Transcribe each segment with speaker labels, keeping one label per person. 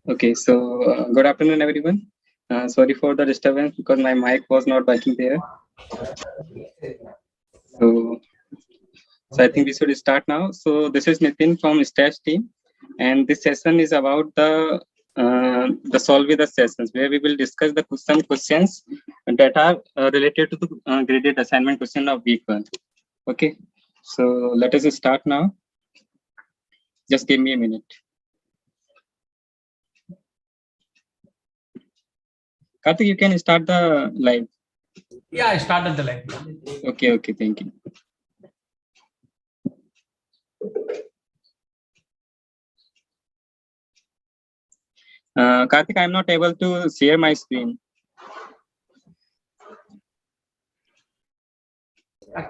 Speaker 1: Okay, so good afternoon, everyone. Sorry for the disturbance because my mic was not working there. So, so I think we should start now. So this is Nitin from Stage team, and this session is about the solve with the sessions where we will discuss some questions that are related to the graded assignment question of week 1. Okay, so let us start now. Just give me a minute. Karthik, you can start the live.
Speaker 2: Yeah, I started the live.
Speaker 1: Okay, thank you. Karthik, I'm not able to share my screen.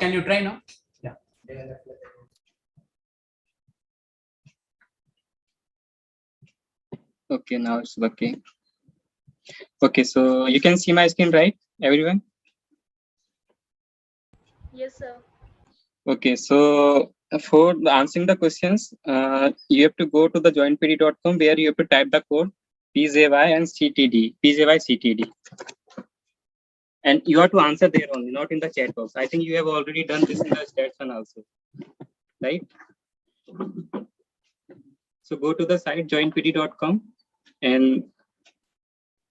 Speaker 2: Can you try now? Yeah.
Speaker 1: Okay, now it's working. Okay, so you can see my screen, right, everyone?
Speaker 3: Yes, sir.
Speaker 1: Okay, so for answering the questions, you have to go to the joinpd.com where you have to type the code PJY and CTD, PJY CTD. And you have to answer there only, not in the chat box. I think you have already done this in the stats one also, right? So go to the site joinpd.com and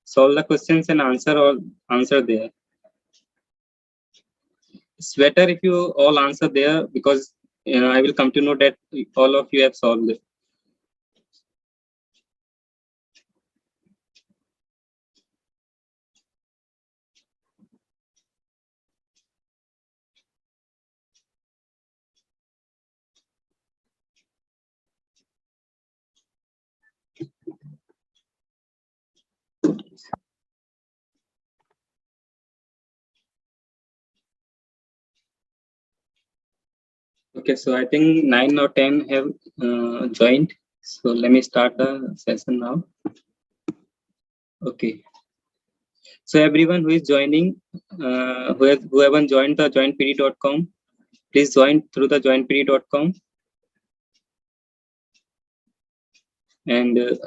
Speaker 1: solve the questions and answer there. It's better if you all answer there because I will come to know that all of you have solved it. Okay, so I think 9 or 10 have joined. So let me start the session now. Okay. So everyone who is joining, who haven't joined the joinpd.com, please join through the joinpd.com. And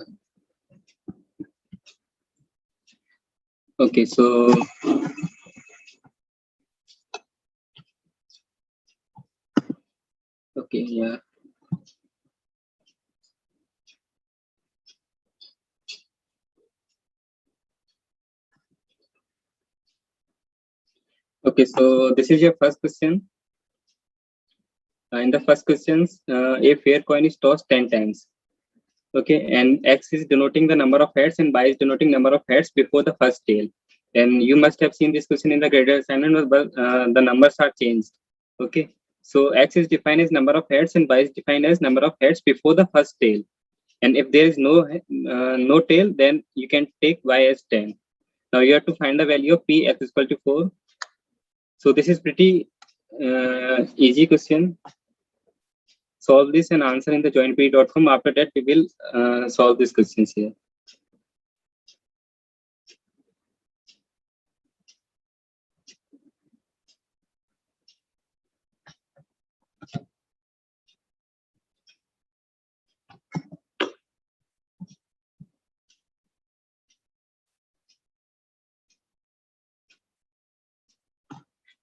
Speaker 1: okay, so okay, yeah. Okay, so this is your first question. In the first questions, a fair coin is tossed 10 times. Okay, and X is denoting the number of heads and Y is denoting number of heads before the first tail. And you must have seen this question in the graded assignment, but the numbers are changed. Okay, so X is defined as number of heads and Y is defined as number of heads before the first tail. And if there is no tail, then you can take Y as 10. Now you have to find the value of P X is equal to 4. So this is pretty easy question. Solve this and answer in the joinpd.com. After that, we will solve these questions here.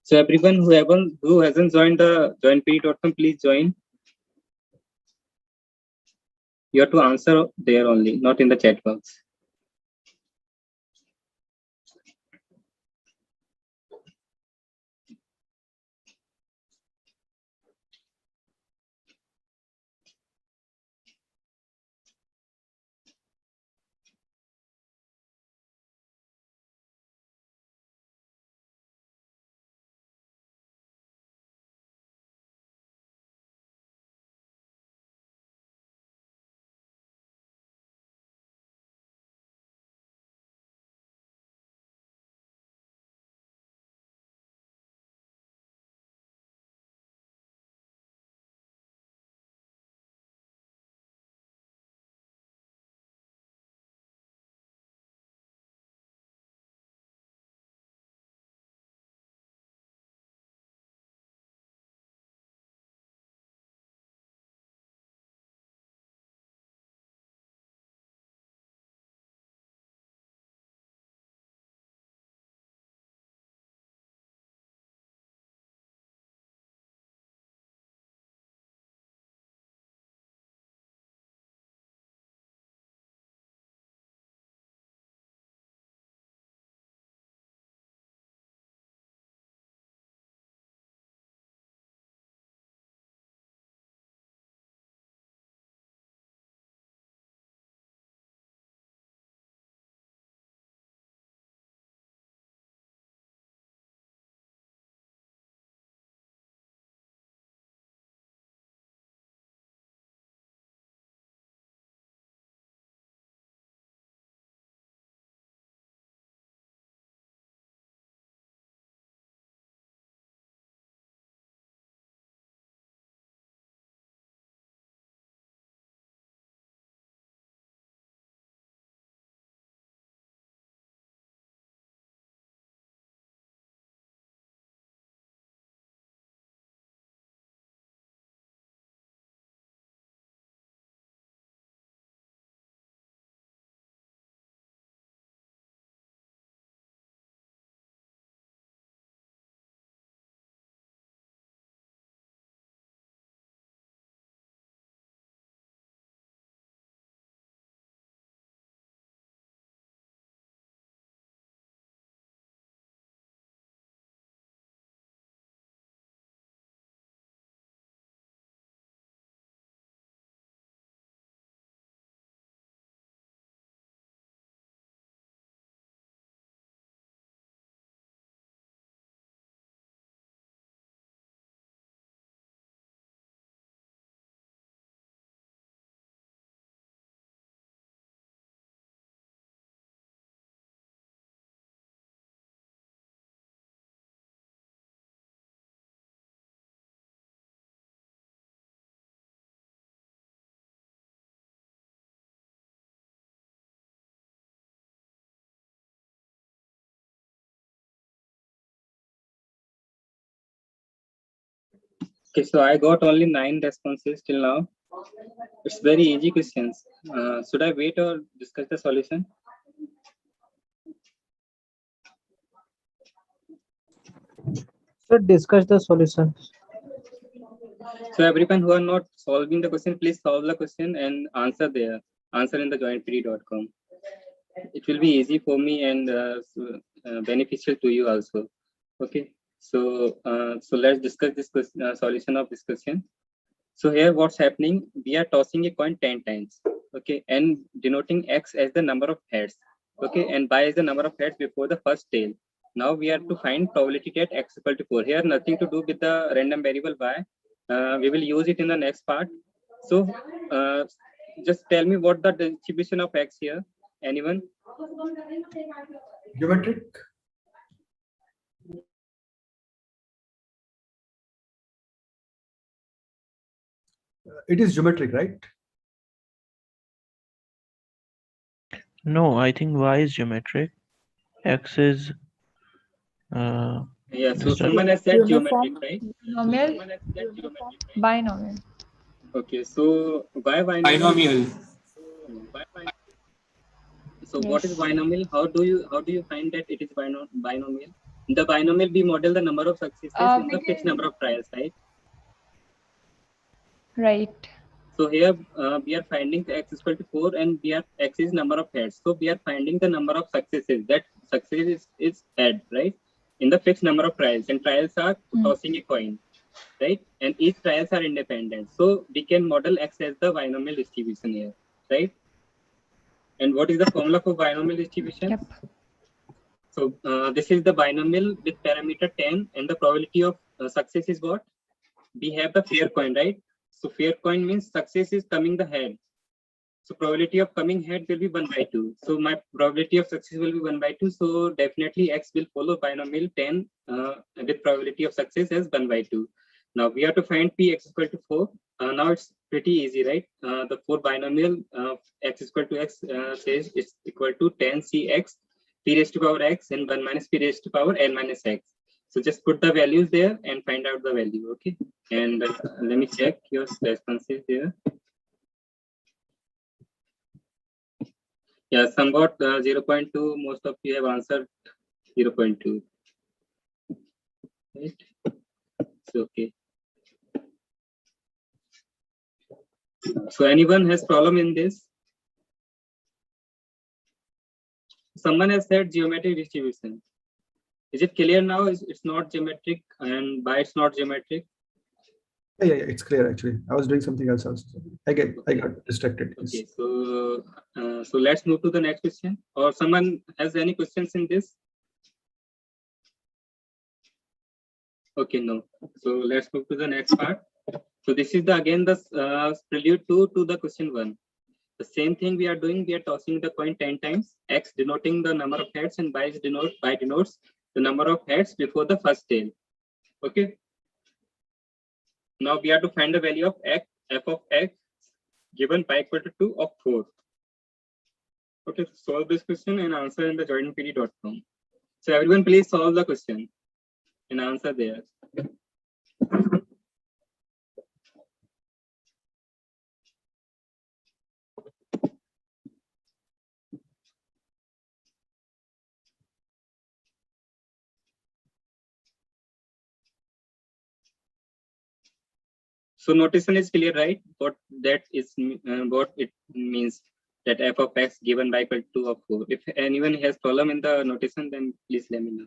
Speaker 1: So everyone who hasn't joined the joinpd.com, please join. You have to answer there only, not in the chat box. Okay, so I got only 9 responses till now. It's very easy questions. Should I wait or discuss the solution?
Speaker 3: Should discuss the solution.
Speaker 1: So everyone who are not solving the question, please solve the question and answer there. Answer in the jointpd.com. It will be easy for me and beneficial to you also. Okay. So let's discuss this solution of this question. So here what's happening, we are tossing a coin 10 times, okay, and denoting X as the number of heads, okay, and Y as the number of heads before the first tail. Now we have to find probability that X equal to 4. Here nothing to do with the random variable Y. We will use it in the next part. So just tell me what the distribution of X here, anyone?
Speaker 4: Geometric. It is geometric, right?
Speaker 3: No, I think Y is geometric. X is
Speaker 1: Yeah, so
Speaker 3: Mr.
Speaker 1: someone has said
Speaker 5: Uniform,
Speaker 1: geometric, right?
Speaker 5: binomial, binomial.
Speaker 1: Okay, so why binomial?
Speaker 6: Binomial.
Speaker 1: So what is
Speaker 5: Yes.
Speaker 1: binomial? How do you find that it is binomial? In the binomial, we model the number of successes in the fixed number of trials, right?
Speaker 5: Right.
Speaker 1: So here we are finding X is equal to 4 and X is number of heads. So we are finding the number of successes. That success is head, right? In the fixed number of trials, and trials are tossing a coin, right? And each trials are independent. So we can model X as the binomial distribution here, right? And what is the formula for binomial distribution?
Speaker 5: Yep.
Speaker 1: So this is the binomial with parameter 10, and the probability of success is what? We have the fair coin, right? So fair coin means success is coming the head. So probability of coming head will be 1 by 2. So my probability of success will be 1 by 2. So definitely X will follow binomial 10 with probability of success as 1 by 2. Now we have to find P(x) equal to 4. Now it's pretty easy, right? The 4 binomial X is equal to X says it's equal to 10Cx P raised to power X and 1 minus P raised to power N minus X. So just put the values there and find out the value, okay? And let me check your responses here. Yeah, somewhat 0.2, most of you have answered 0.2. Right? It's okay. So anyone has problem in this? Someone has said geometric distribution. Is it clear now? It's not geometric, and why it's not geometric?
Speaker 4: Yeah, it's clear actually. I was doing something else also. I got distracted.
Speaker 1: Okay, so let's move to the next question. Or someone has any questions in this? Okay, no. So let's move to the next part. So this is again the prelude to the question 1. The same thing we are doing. We are tossing the coin 10 times. X denoting the number of heads and Y denotes the number of heads before the first tail. Okay. Now we have to find the value of X, f of X given y equal to 2 of 4. Okay, solve this question and answer in the jointpd.com. So everyone please solve the question and answer there. So notation is clear, right? What that is, what it means, that f of X given by equal to 2 of 4. If anyone has problem in the notation, then please let me know.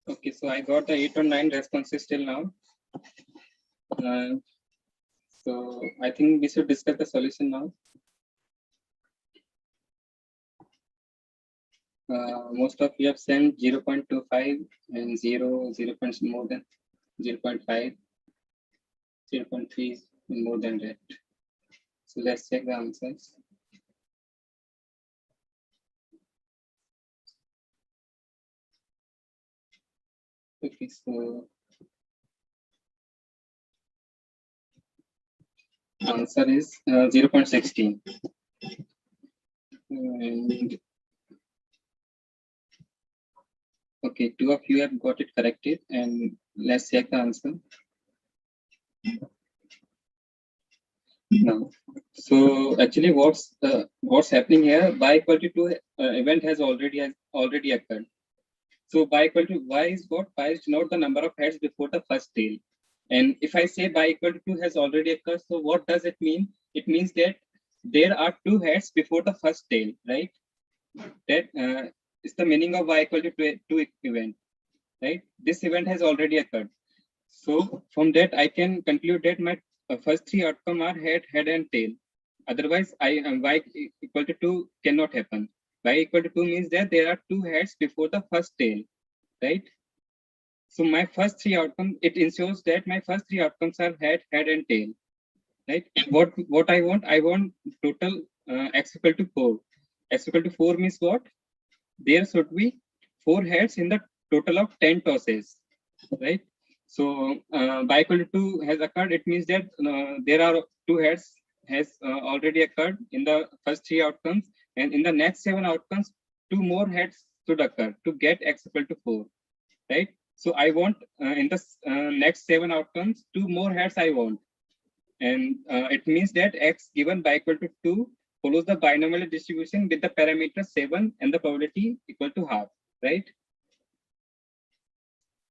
Speaker 1: Okay, so I got the 8 or 9 responses till now. So I think we should discuss the solution now. Most of you have sent 0.25 and 0, 0. More than 0.5, 0.3 more than that. So let's check the answers. Okay, so answer is 0.16. And okay, 2 of you have got it corrected, and let's check the answer. No. So actually, what's happening here? By equal to 2 event has already occurred. So by equal to y is what? Y is denote the number of heads before the first tail. And if I say by equal to 2 has already occurred, so what does it mean? It means that there are 2 heads before the first tail, right? That is the meaning of y equal to 2 event, right? This event has already occurred. So from that, I can conclude that my first 3 outcomes are head, and tail. Otherwise, y equal to 2 cannot happen. Y equal to 2 means that there are 2 heads before the first tail, right? So my first 3 outcomes, it ensures that my first 3 outcomes are head, and tail, right? And what I want total x equal to 4. X equal to 4 means what? There should be 4 heads in the total of 10 tosses, right? So by equal to 2 has occurred. It means that there are 2 heads has already occurred in the first 3 outcomes, and in the next 7 outcomes, 2 more heads should occur to get x equal to 4, right? So I want in the next 7 outcomes, 2 more heads I want, and it means that x given by equal to 2 follows the binomial distribution with the parameter 7 and the probability equal to half, right?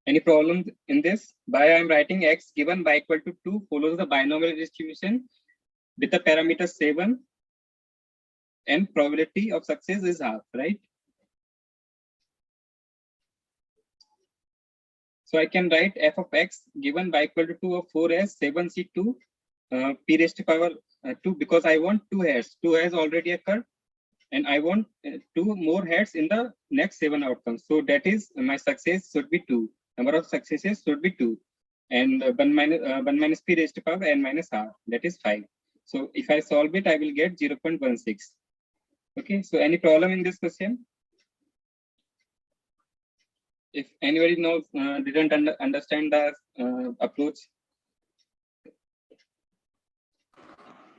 Speaker 1: Any problem in this? By I am writing x given by equal to 2 follows the binomial distribution with the parameter 7 and probability of success is half, right? So I can write f of x given by equal to 2 of 4 as 7c2 p raised to power 2, because I want 2 heads. 2 heads already occurred, and I want 2 more heads in the next 7 outcomes. So that is my success should be 2. Number of successes should be 2. And 1 minus p raised to power n minus r, that is 5. So if I solve it, I will get 0.16. Okay, so any problem in this question? If anybody knows, didn't understand the approach.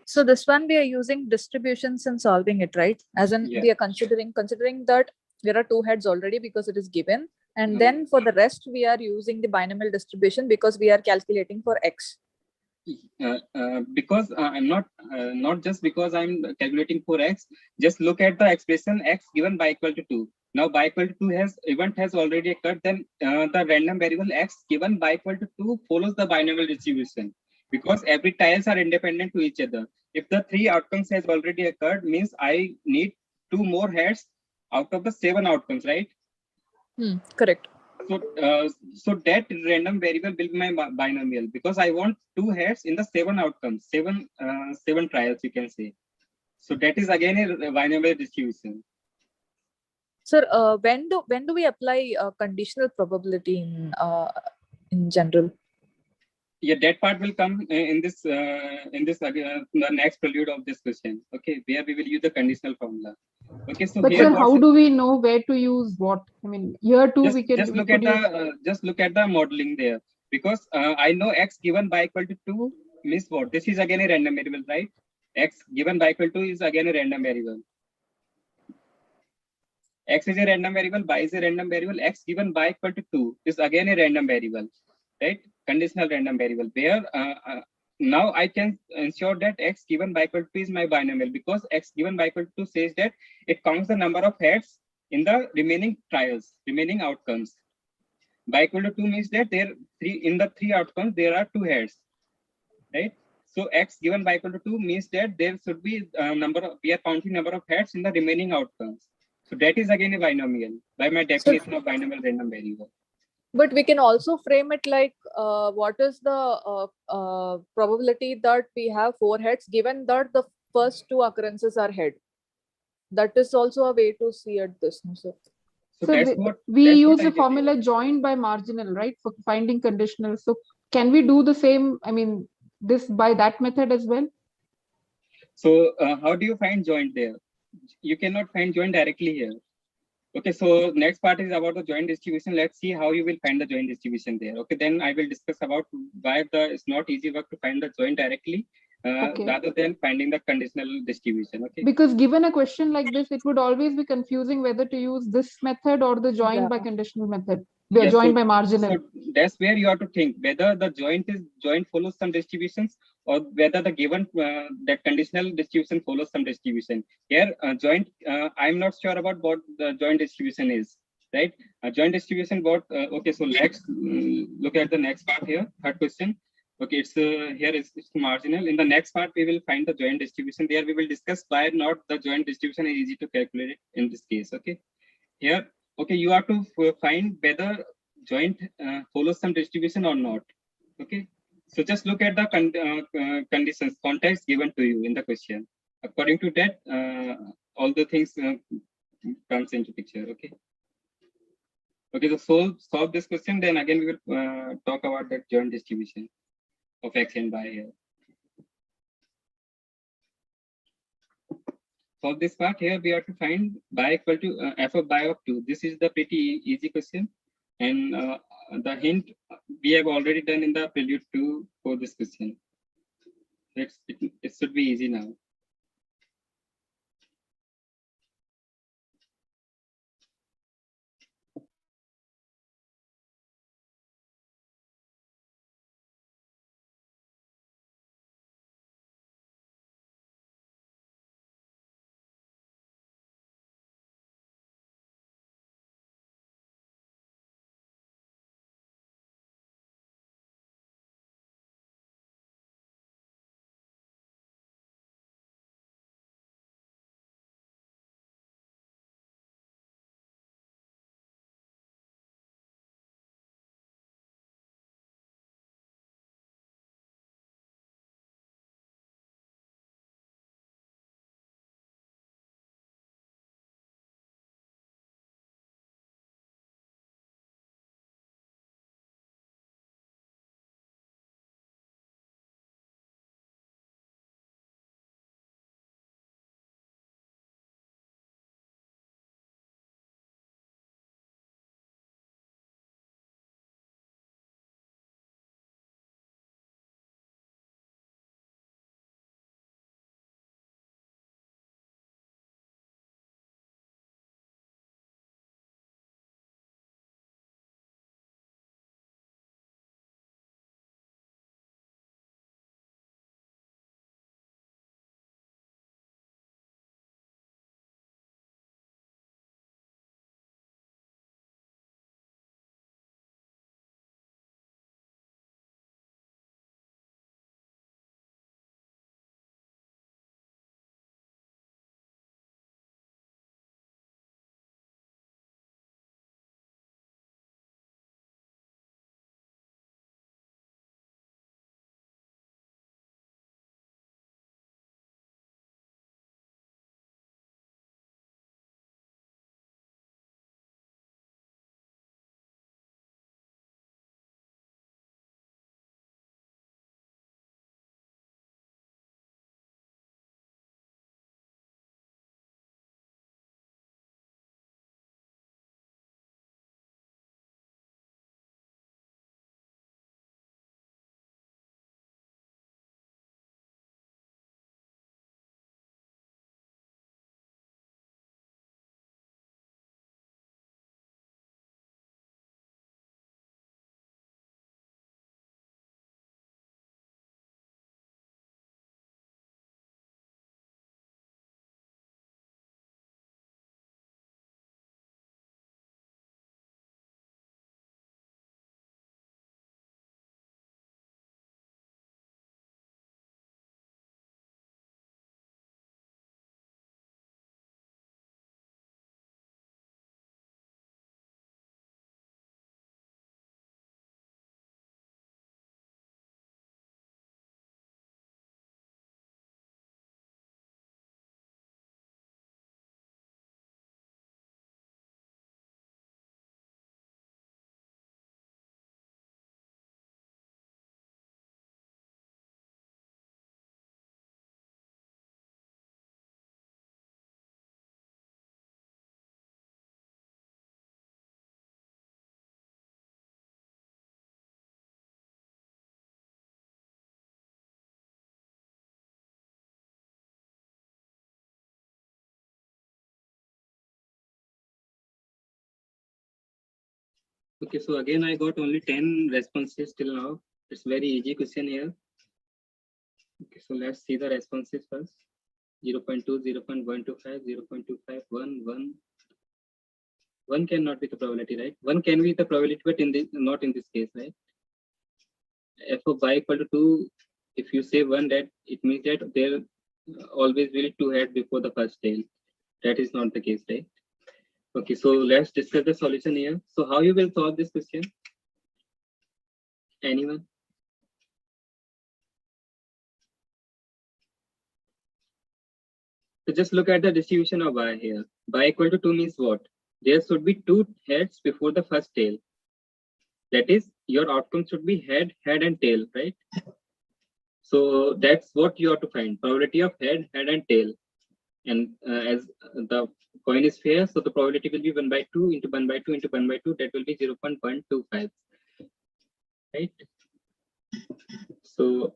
Speaker 6: So this one we are using distributions and solving it, right? As in
Speaker 1: Yeah.
Speaker 6: we are considering that there are 2 heads already because it is given. And then for the rest, we are using the binomial distribution because we are calculating for x.
Speaker 1: Because I'm not just because I'm calculating for x. Just look at the expression x given by equal to 2. Now by equal to 2 event has already occurred. Then the random variable x given by equal to 2 follows the binomial distribution, because every tiles are independent to each other. If the 3 outcomes has already occurred, means I need 2 more heads out of the 7 outcomes, right?
Speaker 6: Correct.
Speaker 1: So that random variable will be my binomial, because I want 2 heads in the 7 outcomes, 7 trials, you can say. So that is again a binomial distribution.
Speaker 6: Sir, when do we apply conditional probability in general?
Speaker 1: Yeah, that part will come in this the next prelude of this question. Okay, where we will use the conditional formula. Okay, so
Speaker 7: But
Speaker 1: here
Speaker 7: sir, how do we know where to use what? I mean, here too we can
Speaker 1: just look at the just look at the modeling there, because I know x given by equal to 2 means what? This is again a random variable, right? X given by equal to is again a random variable. X is a random variable, y is a random variable. X given by equal to 2 is again a random variable, right? Conditional random variable, where now I can ensure that x given by equal to 2 is my binomial, because x given by equal to 2 says that it counts the number of heads in the remaining trials, remaining outcomes. By equal to 2 means that in the 3 outcomes there are 2 heads, right? So x given by equal to 2 means that there should be we are counting number of heads in the remaining outcomes. So that is again a binomial by my definition of binomial random variable.
Speaker 6: But we can also frame it like what is the probability that we have 4 heads given that the first 2 occurrences are head. That is also a way to see at this. No, sir.
Speaker 1: So
Speaker 7: So
Speaker 1: that's
Speaker 7: we,
Speaker 1: what
Speaker 7: we
Speaker 1: that's what
Speaker 7: use
Speaker 1: I
Speaker 7: a
Speaker 1: did.
Speaker 7: formula joined by marginal, right, for finding conditional. So can we do the same? I mean, this by that method as well?
Speaker 1: So how do you find joint there? You cannot find joint directly here. Okay, so next part is about the joint distribution. Let's see how you will find the joint distribution there. Okay, then I will discuss about why it's not easy work to find the joint directly
Speaker 7: Okay.
Speaker 1: rather than finding the conditional distribution. Okay.
Speaker 7: Because given a question like this, it would always be confusing whether to use this method or the joined by
Speaker 6: Yeah.
Speaker 7: conditional method.
Speaker 1: Yes,
Speaker 7: Joined
Speaker 1: so-
Speaker 7: by marginal.
Speaker 1: So that's where you have to think whether the joint follows some distributions or whether the given that conditional distribution follows some distribution. Here, joint, I'm not sure about what the joint distribution is, right? Joint distribution, what? Okay, so let's look at the next part here. Third question. Okay, it's here it's marginal. In the next part, we will find the joint distribution. There, we will discuss why not the joint distribution is easy to calculate in this case. Okay, here. Okay, you have to find whether joint follows some distribution or not. Okay, so just look at the conditions, context given to you in the question. According to that, all the things comes into picture. Okay. Okay, so solve this question. Then again, we will talk about that joint distribution of x and y here. For this part here, we have to find y equal to f of y of 2. This is the pretty easy question. And the hint we have already done in the prelude 2 for this question. It should be easy now. Okay, so again, I got only 10 responses till now. It's very easy question here. Okay, so let's see the responses first. 0.2, 0.125, 0.25, 1, 1. 1 cannot be the probability, right? 1 can be the probability, but in this, not in this case, right? F of y equal to 2, if you say 1, that it means that there always will be 2 heads before the first tail. That is not the case, right? Okay, so let's discuss the solution here. So how you will solve this question? Anyone? So just look at the distribution of y here. Y equal to 2 means what? There should be 2 heads before the first tail. That is, your outcome should be head, head, and tail, right? So that's what you have to find. Probability of head, head, and tail. And as the coin is fair, so the probability will be 1 by 2 into 1 by 2 into 1 by 2. That will be 0.125, right? So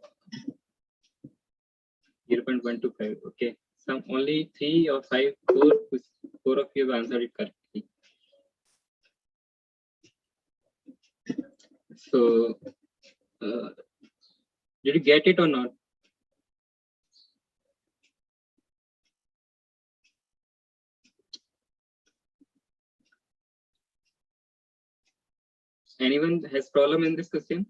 Speaker 1: 0.125. Okay. Some only 3 or 5, 4 of you have answered it correctly. So did you get it or not? Anyone has problem in this question?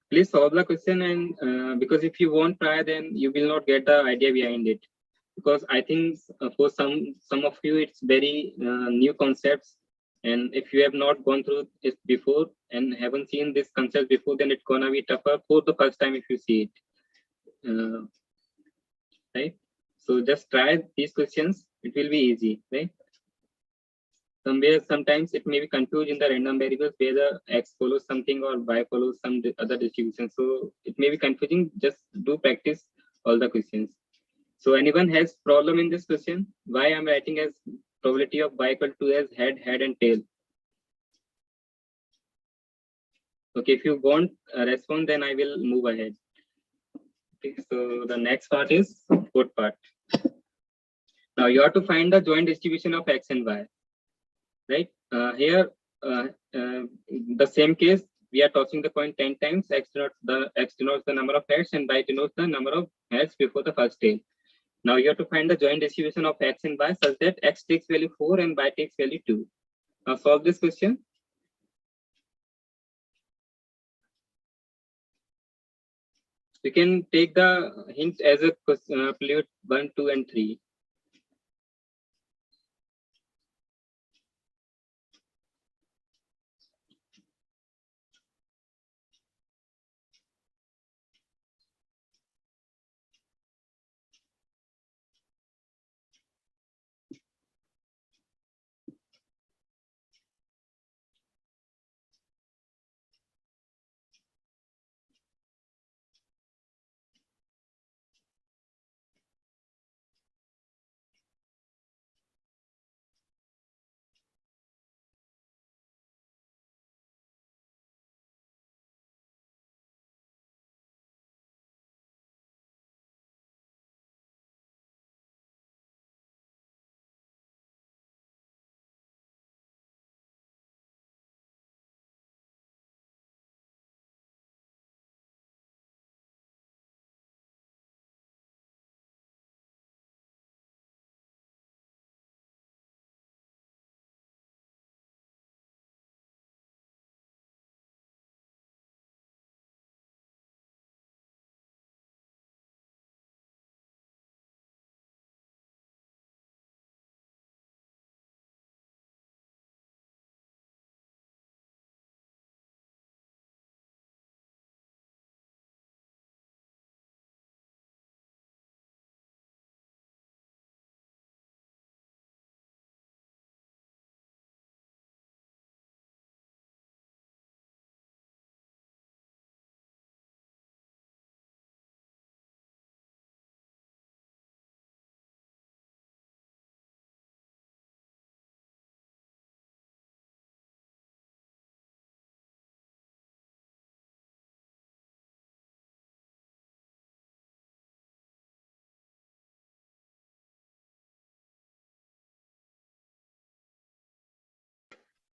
Speaker 1: Please solve the question, and because if you won't try, then you will not get the idea behind it. Because I think for some of you it's very new concepts, and if you have not gone through it before and haven't seen this concept before, then it's gonna be tougher for the first time if you see it, right? So just try these questions; it will be easy, right? Sometimes it may be confused in the random variables where the x follows something or y follows some other distribution. So it may be confusing. Just do practice all the questions. So anyone has problem in this question? Why I'm writing as probability of y equal to as head, head, and tail? Okay, if you won't respond, then I will move ahead. Okay, so the next part is fourth part. Now you have to find the joint distribution of x and y. Right here, the same case, we are tossing the coin 10 times. X denotes the number of heads and y denotes the number of heads before the first tail. Now you have to find the joint distribution of x and y such that x takes value 4 and y takes value 2. Now solve this question. You can take the hint as a fluid 1, 2, and 3.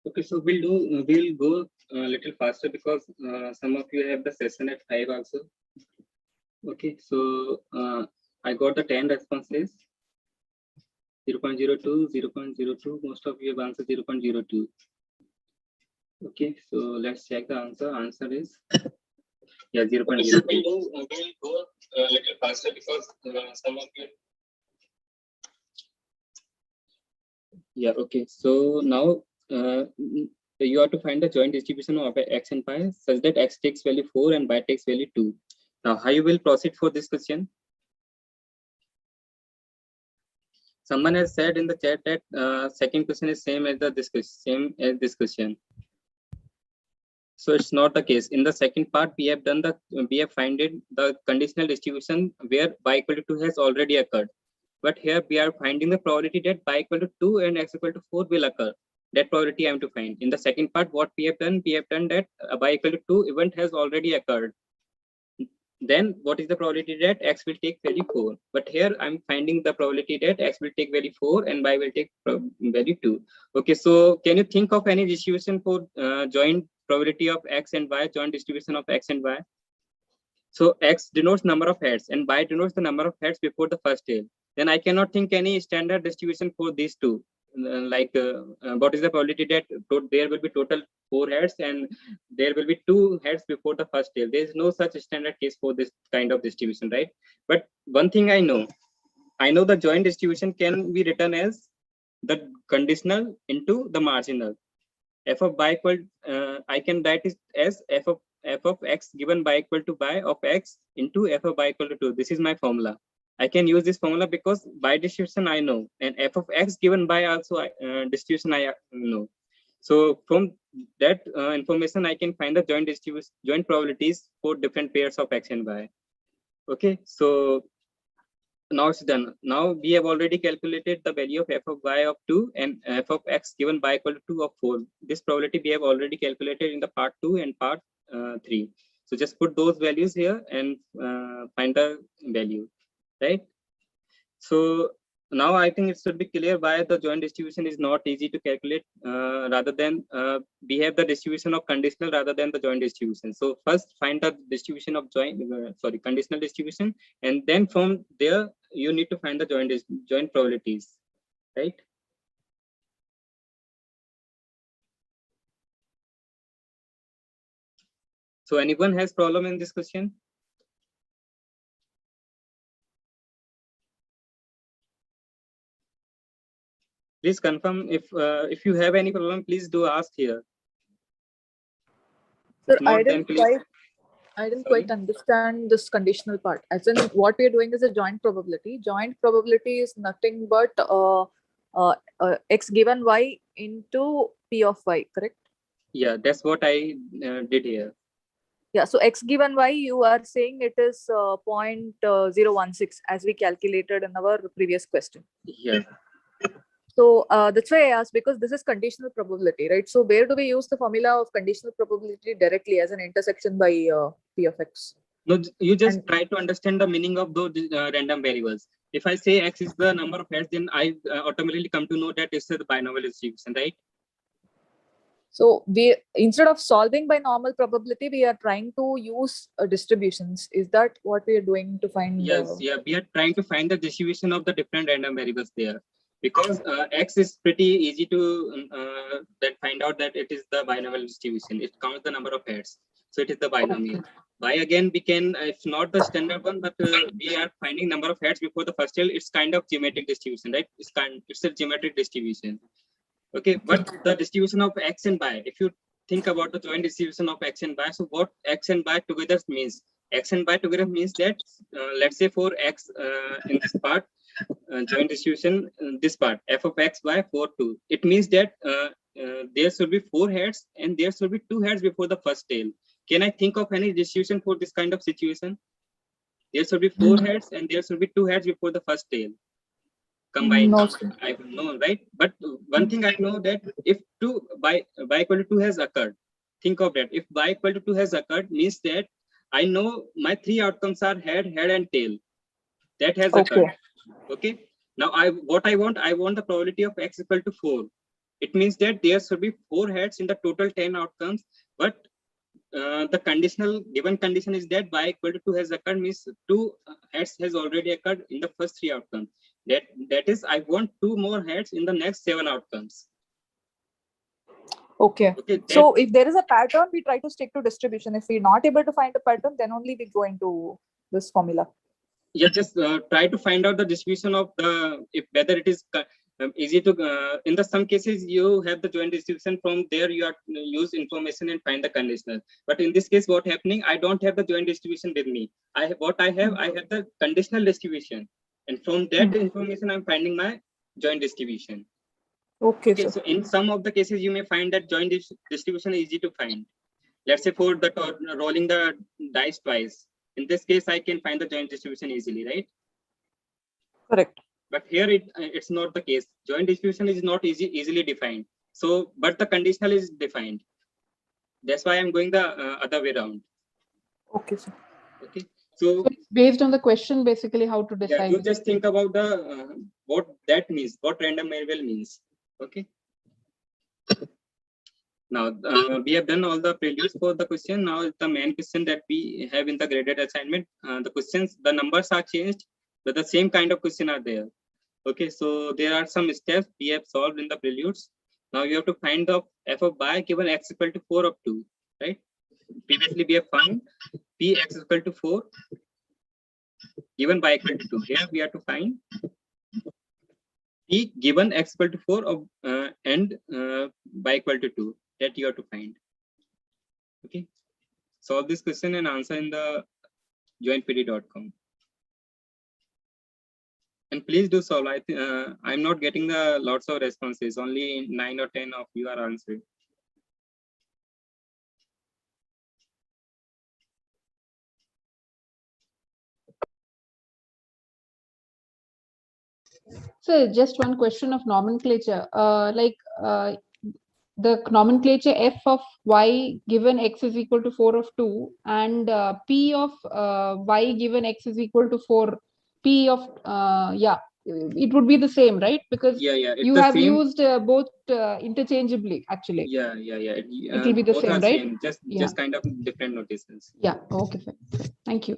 Speaker 1: Okay, so we'll go a little faster because some of you have the session at 5 also. Okay, so I got the 10 responses. 0.02, 0.02. Most of you have answered 0.02. Okay, so let's check the answer. Answer is yeah 0.02. We'll go a little faster because some of you. Yeah. Okay. So now you have to find the joint distribution of x and y such that x takes value 4 and y takes value 2. Now, how you will proceed for this question? Someone has said in the chat that second question is same as this question. So it's not the case. In the second part, we have finded the conditional distribution where y equal to 2 has already occurred. But here we are finding the probability that y equal to 2 and x equal to 4 will occur. That probability I am to find. In the second part, what we have done that y equal to 2 event has already occurred. Then what is the probability that x will take value 4? But here I'm finding the probability that x will take value 4 and y will take value 2. Okay, so can you think of any distribution for joint probability of x and y, joint distribution of x and y? So x denotes number of heads and y denotes the number of heads before the first tail. Then I cannot think any standard distribution for these two. What is the probability that there will be total 4 heads and there will be 2 heads before the first tail? There is no such standard case for this kind of distribution, right? But one thing I know the joint distribution can be written as the conditional into the marginal. F of y equal, I can write it as f of x given by equal to y of x into f of y equal to 2. This is my formula. I can use this formula because by distribution I know, and f of x given by also distribution I know. So from that information I can find the joint probabilities for different pairs of x and y. Okay, so now it's done. Now we have already calculated the value of f of y of 2 and f of x given by equal to 2 of 4. This probability we have already calculated in the part 2 and part 3. So just put those values here and find the value, right? So now I think it should be clear why the joint distribution is not easy to calculate rather than we have the distribution of conditional rather than the joint distribution. So first find the distribution of conditional distribution, and then from there you need to find the joint probabilities, right? So anyone has problem in this question? Please confirm if you have any problem. Please do ask here.
Speaker 6: Sir,
Speaker 1: If not, then please.
Speaker 6: I didn't quite understand this conditional part. As in, what we are doing is a joint probability. Joint probability is nothing but x given y into p of y, correct?
Speaker 1: Yeah, that's what I did here.
Speaker 6: Yeah, so x given y, you are saying it is 0.016 as we calculated in our previous question.
Speaker 1: Yeah.
Speaker 6: So that's why I asked, because this is conditional probability, right? So where do we use the formula of conditional probability directly as an intersection by p of x?
Speaker 1: No, you just try to understand the meaning of those random variables. If I say x is the number of heads, then I automatically come to know that it's the binomial distribution, right?
Speaker 6: So we, instead of solving by normal probability, we are trying to use distributions. Is that what we are doing to find?
Speaker 1: Yes, yeah, we are trying to find the distribution of the different random variables there. Because x is pretty easy to find out that it is the binomial distribution. It counts the number of heads, so it is the binomial. Y again, we can, it's not the standard one, but we are finding number of heads before the first tail. It's kind of geometric distribution, right? It's a geometric distribution. Okay, but the distribution of x and y, if you think about the joint distribution of x and y, so what x and y together means? X and y together means that let's say for x in this part, joint distribution, this part, f of x by 4, 2. It means that there should be 4 heads and there should be 2 heads before the first tail. Can I think of any distribution for this kind of situation? There should be 4 heads and there should be 2 heads before the first tail. Combined.
Speaker 6: No.
Speaker 1: I know, right? But one thing I know that if 2 by equal to 2 has occurred, think of that. If y equal to 2 has occurred, means that I know my 3 outcomes are head, and tail. That has occurred. Okay. Now I want the probability of x equal to 4. it means that there should be 4 heads in the total 10 outcomes, but the conditional given condition is that y equal to 2 has occurred, means 2 heads has already occurred in the first 3 outcomes. That is, I want 2 more heads in the next 7 outcomes.
Speaker 6: Okay.
Speaker 1: Okay.
Speaker 6: So if there is a pattern, we try to stick to distribution. If we're not able to find a pattern, then only we go into this formula.
Speaker 1: Yeah, just try to find out the distribution of the, if whether it is easy to, in the some cases you have the joint distribution, from there you are use information and find the conditional. But in this case, what happening, I don't have the joint distribution with me. I have the conditional distribution, and from that information I'm finding my joint distribution.
Speaker 6: Okay,
Speaker 1: Okay,
Speaker 6: sir.
Speaker 1: so in some of the cases you may find that joint distribution is easy to find. Let's say for the rolling the dice twice. In this case, I can find the joint distribution easily, right?
Speaker 6: Correct.
Speaker 1: But here it's not the case. Joint distribution is not easily defined. So, but the conditional is defined. That's why I'm going the other way around.
Speaker 6: Okay, sir.
Speaker 1: Okay.
Speaker 7: So
Speaker 1: So
Speaker 7: it's based on the question, basically, how to
Speaker 1: yeah,
Speaker 7: decide.
Speaker 1: you just think about the what that means, what random variable means. Okay. Now we have done all the preludes for the question. Now the main question that we have in the graded assignment, the questions, the numbers are changed, but the same kind of question are there. Okay, so there are some steps we have solved in the preludes. Now you have to find the f of y given x equal to 4 of 2, right? Previously we have found p x is equal to 4 given y equal to 2. Here we have to find p given x equal to 4 of and y equal to 2. That you have to find. Okay, solve this question and answer in the joinpd.com. And please do solve. I'm not getting the lots of responses. Only 9 or 10 of you are answering.
Speaker 7: So just one question of nomenclature. The nomenclature f of y given x is equal to 4 of 2 and p of y given x is equal to 4, p of it would be the same, right? Because
Speaker 1: Yeah, it's
Speaker 7: you
Speaker 1: the
Speaker 7: have
Speaker 1: same.
Speaker 7: used both interchangeably, actually.
Speaker 1: Yeah.
Speaker 7: It will be the
Speaker 1: Both
Speaker 7: same,
Speaker 1: are
Speaker 7: right?
Speaker 1: same,
Speaker 7: Yeah.
Speaker 1: just kind of different notations.
Speaker 7: Yeah. Okay. Fine. Thank you.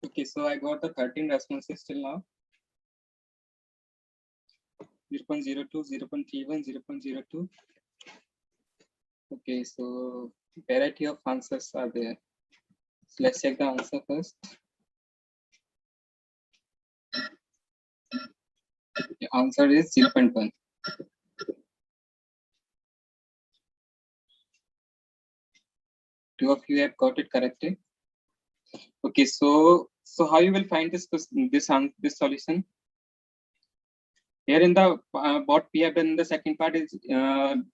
Speaker 1: Okay, so I got the 13 responses till now. 0.02, 0.31, 0.02. Okay, so variety of answers are there. So let's check the answer first. The answer is 0.1. Two of you have got it correctly. Okay, so how you will find this solution? Here in the what we have done in the second part is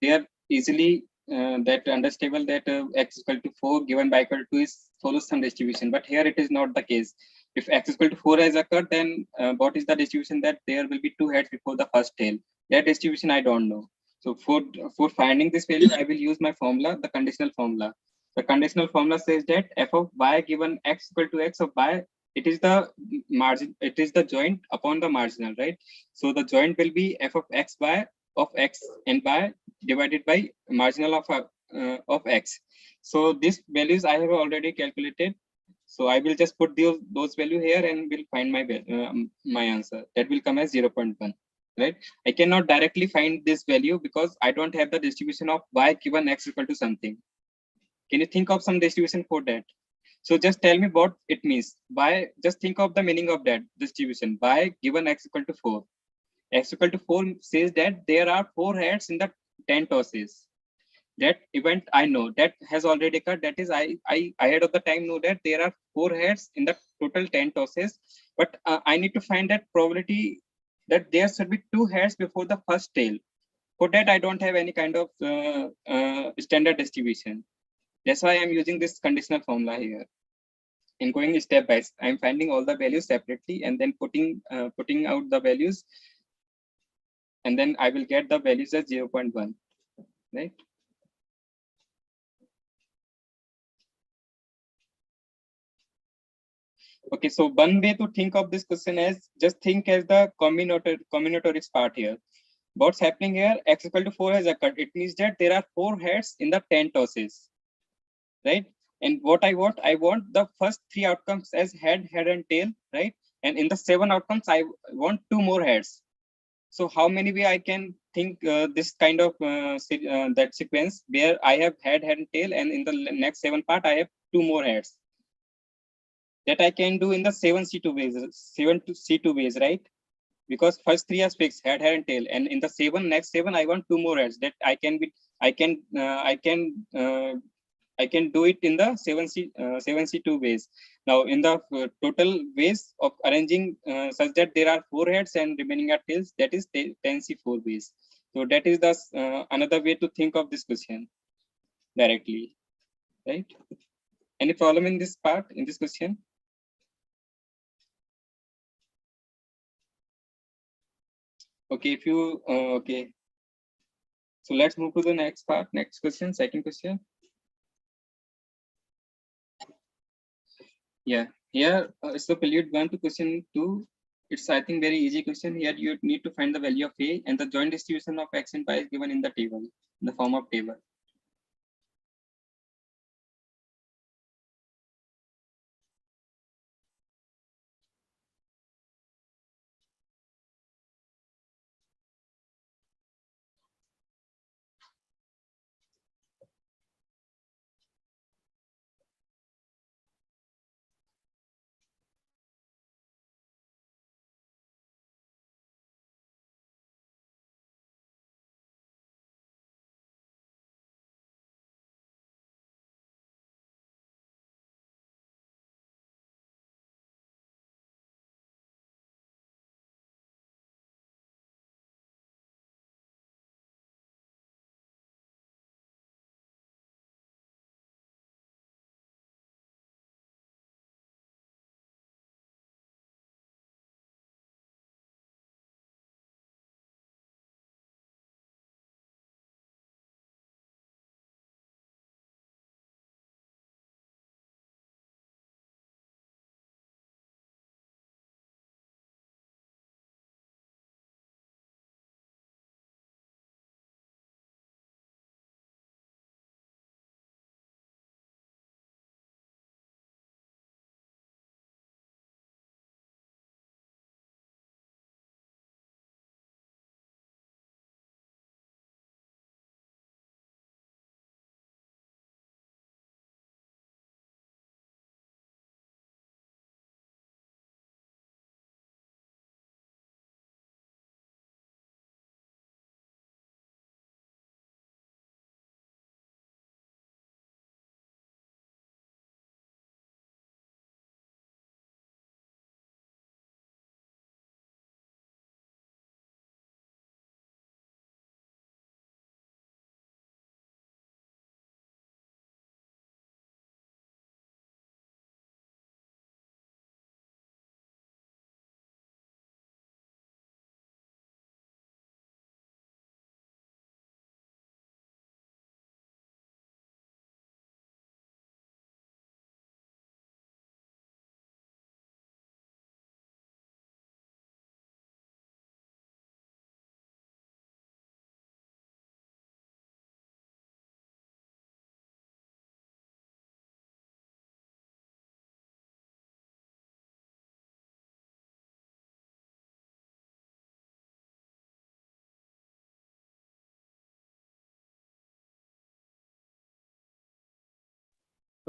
Speaker 1: they are easily that understandable that x is equal to 4 given by equal to 2 is Solus sum distribution, but here it is not the case. If x is equal to 4 has occurred, then what is the distribution that there will be 2 heads before the first tail? That distribution I don't know. So for finding this value, I will use my formula, the conditional formula. The conditional formula says that f of y given x equal to x of y, it is the margin, it is the joint upon the marginal, right? So the joint will be f of x by of x and by divided by marginal of x. So these values I have already calculated. So I will just put those value here and will find my answer. That will come as 0.1, right? I cannot directly find this value because I don't have the distribution of y given x equal to something. Can you think of some distribution for that? So just tell me what it means. By just think of the meaning of that distribution. By given x equal to 4. X equal to 4 says that there are 4 heads in the 10 tosses. That event I know that has already occurred. That is, I ahead of the time know that there are 4 heads in the total 10 tosses. But I need to find that probability that there should be 2 heads before the first tail. For that, I don't have any kind of standard distribution. That's why I'm using this conditional formula here. And going step by step, I'm finding all the values separately and then putting out the values, and then I will get the values as 0.1, right? Okay, so one way to think of this question is just think as the combinatorics part here. What's happening here? X equal to 4 has occurred. It means that there are 4 heads in the 10 tosses, right? And what I want the first 3 outcomes as head, and tail, right? And in the 7 outcomes, I want 2 more heads. So how many way I can think this kind of that sequence where I have head, and tail, and in the next 7 part I have 2 more heads. That I can do in the 7C2 ways, 7C2 ways, right? Because first 3 are fixed, head, and tail, and in the next 7 I want 2 more heads. That I can do it in the 7C2 ways. Now in the total ways of arranging such that there are 4 heads and remaining are tails, that is 10C4 ways. So that is the another way to think of this question directly, right? Any problem in this part, in this question? Okay, if you okay, so let's move to the next part, next question, second question. Yeah, here so prelude 1 to question 2. It's, I think, very easy question. Here you need to find the value of a, and the joint distribution of x and y is given in the table, in the form of table.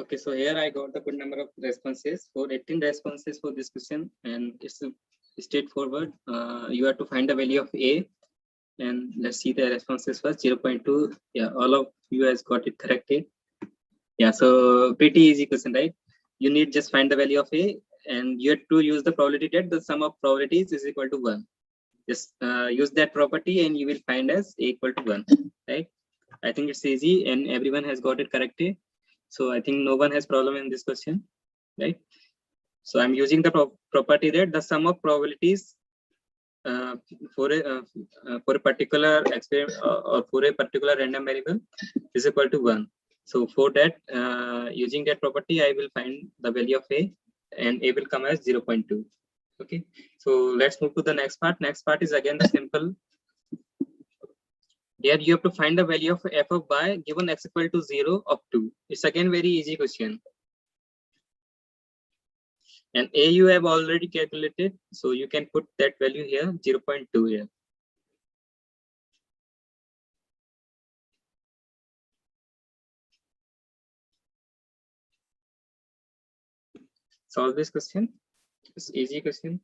Speaker 1: Okay, so here I got the good number of responses. For 18 responses for this question, and it's straightforward. You have to find the value of A, and let's see the responses first. 0.2. Yeah, all of you has got it correctly. Yeah, so pretty easy question, right? You need just find the value of A, and you have to use the probability that the sum of probabilities is equal to 1. Just use that property and you will find as A equal to 1, right? I think it's easy and everyone has got it correctly. So I think no one has problem in this question, right? So I'm using the property that the sum of probabilities for a particular experiment or for a particular random variable is equal to 1. So for that, using that property, I will find the value of A, and A will come as 0.2. Okay, so let's move to the next part. Next part is again the simple. There you have to find the value of f of y given x equal to 0 of 2. It's again very easy question. And A you have already calculated, so you can put that value here, 0.2 here. Solve this question. It's easy question.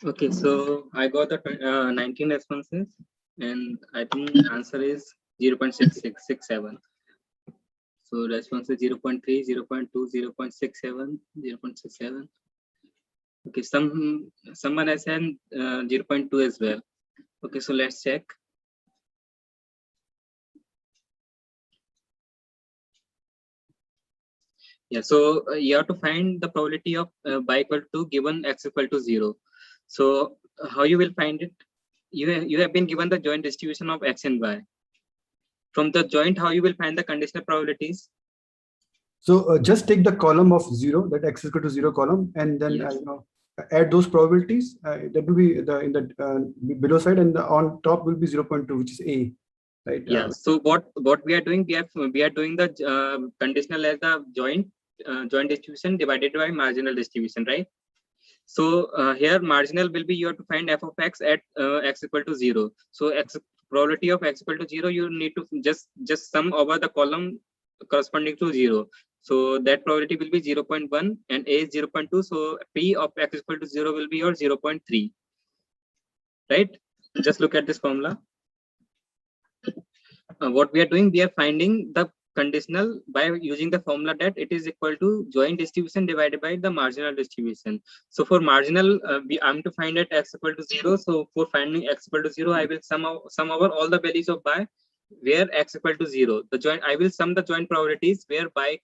Speaker 1: Okay, so I got the 19 responses, and I think answer is 0.6667. So response is 0.3, 0.2, 0.67, 0.67. Okay, someone has said 0.2 as well. Okay, so let's check. Yeah, so you have to find the probability of y equal to given x equal to 0. So how you will find it? You have been given the joint distribution of x and y. From the joint, how you will find the conditional probabilities?
Speaker 4: So just take the column of 0, that x is equal to 0 column, and then
Speaker 1: Yes.
Speaker 4: add those probabilities. That will be in the below side, and on top will be 0.2, which is a, right?
Speaker 1: Yeah. So what we are doing, we are doing the conditional as the joint distribution divided by marginal distribution, right? So here marginal will be, you have to find f of x at x equal to 0. So x probability of x equal to 0, you need to just sum over the column corresponding to 0. So that probability will be 0.1 and a is 0.2. So p of x equal to 0 will be your 0.3, right? Just look at this formula. What we are doing, we are finding the conditional by using the formula that it is equal to joint distribution divided by the marginal distribution. So for marginal, I'm to find at x equal to 0. So for finding x equal to 0, I will sum over all the values of y where x equal to 0. The joint, I will sum the joint probabilities where by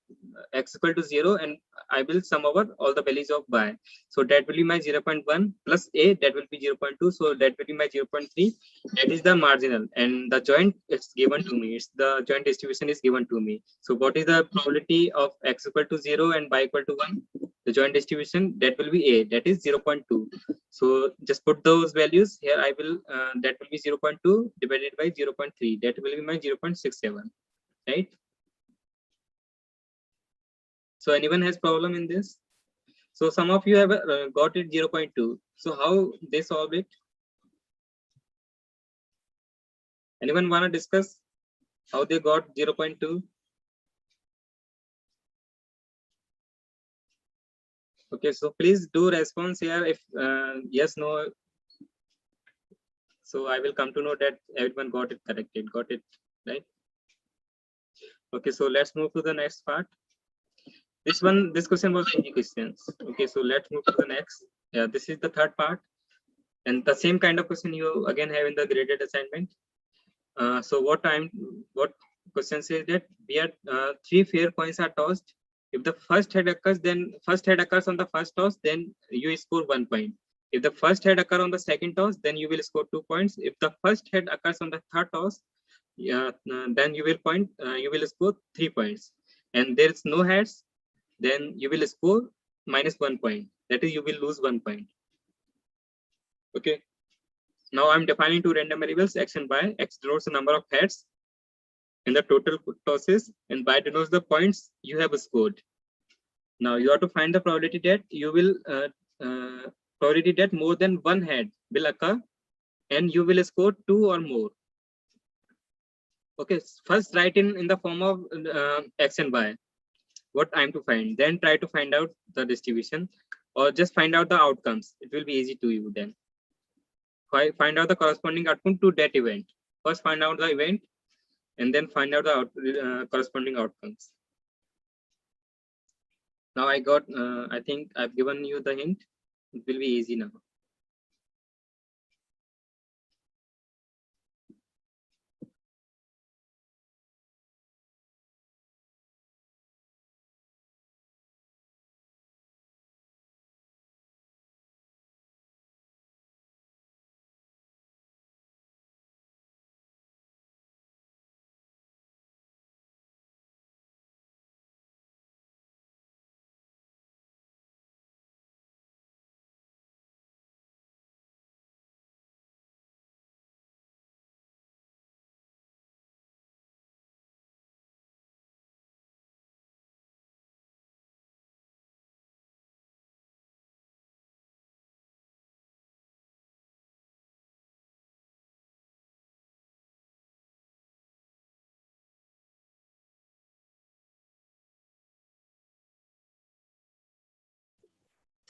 Speaker 1: x equal to 0, and I will sum over all the values of y. So that will be my 0.1 plus a, that will be 0.2. So that will be my 0.3. That is the marginal, and the joint, it's given to me. It's the joint distribution is given to me. So what is the probability of x equal to 0 and y equal to 1? The joint distribution, that will be a, that is 0.2. So just put those values here. I will that will be 0.2 divided by 0.3. That will be my 0.67, right? So anyone has problem in this? So some of you have got it 0.2. So how they solve it? Anyone want to discuss how they got 0.2? Okay, so please do response here if yes, no. So I will come to know that everyone got it corrected, got it, right? Okay, so let's move to the next part. This question was easy questions. Okay, so let's move to the next. Yeah, this is the third part. And the same kind of question you again have in the graded assignment. So what question says that we are 3 fair coins are tossed. If the first head occurs, then first head occurs on the first toss, then you score 1 point. If the first head occurs on the second toss, then you will score 2 points. If the first head occurs on the third toss, then you will score 3 points. And there is no heads, then you will score -1 point. That is, you will lose 1 point. Okay. Now I'm defining two random variables, x and y. X denotes the number of heads in the total tosses, and y denotes the points you have scored. Now you have to find the probability that you will probability that more than one head will occur, and you will score 2 or more. Okay, first write in the form of x and y what I'm to find. Then try to find out the distribution, or just find out the outcomes. It will be easy to you then. Find out the corresponding outcome to that event. First find out the event, and then find out the corresponding outcomes. Now I think I've given you the hint. It will be easy now.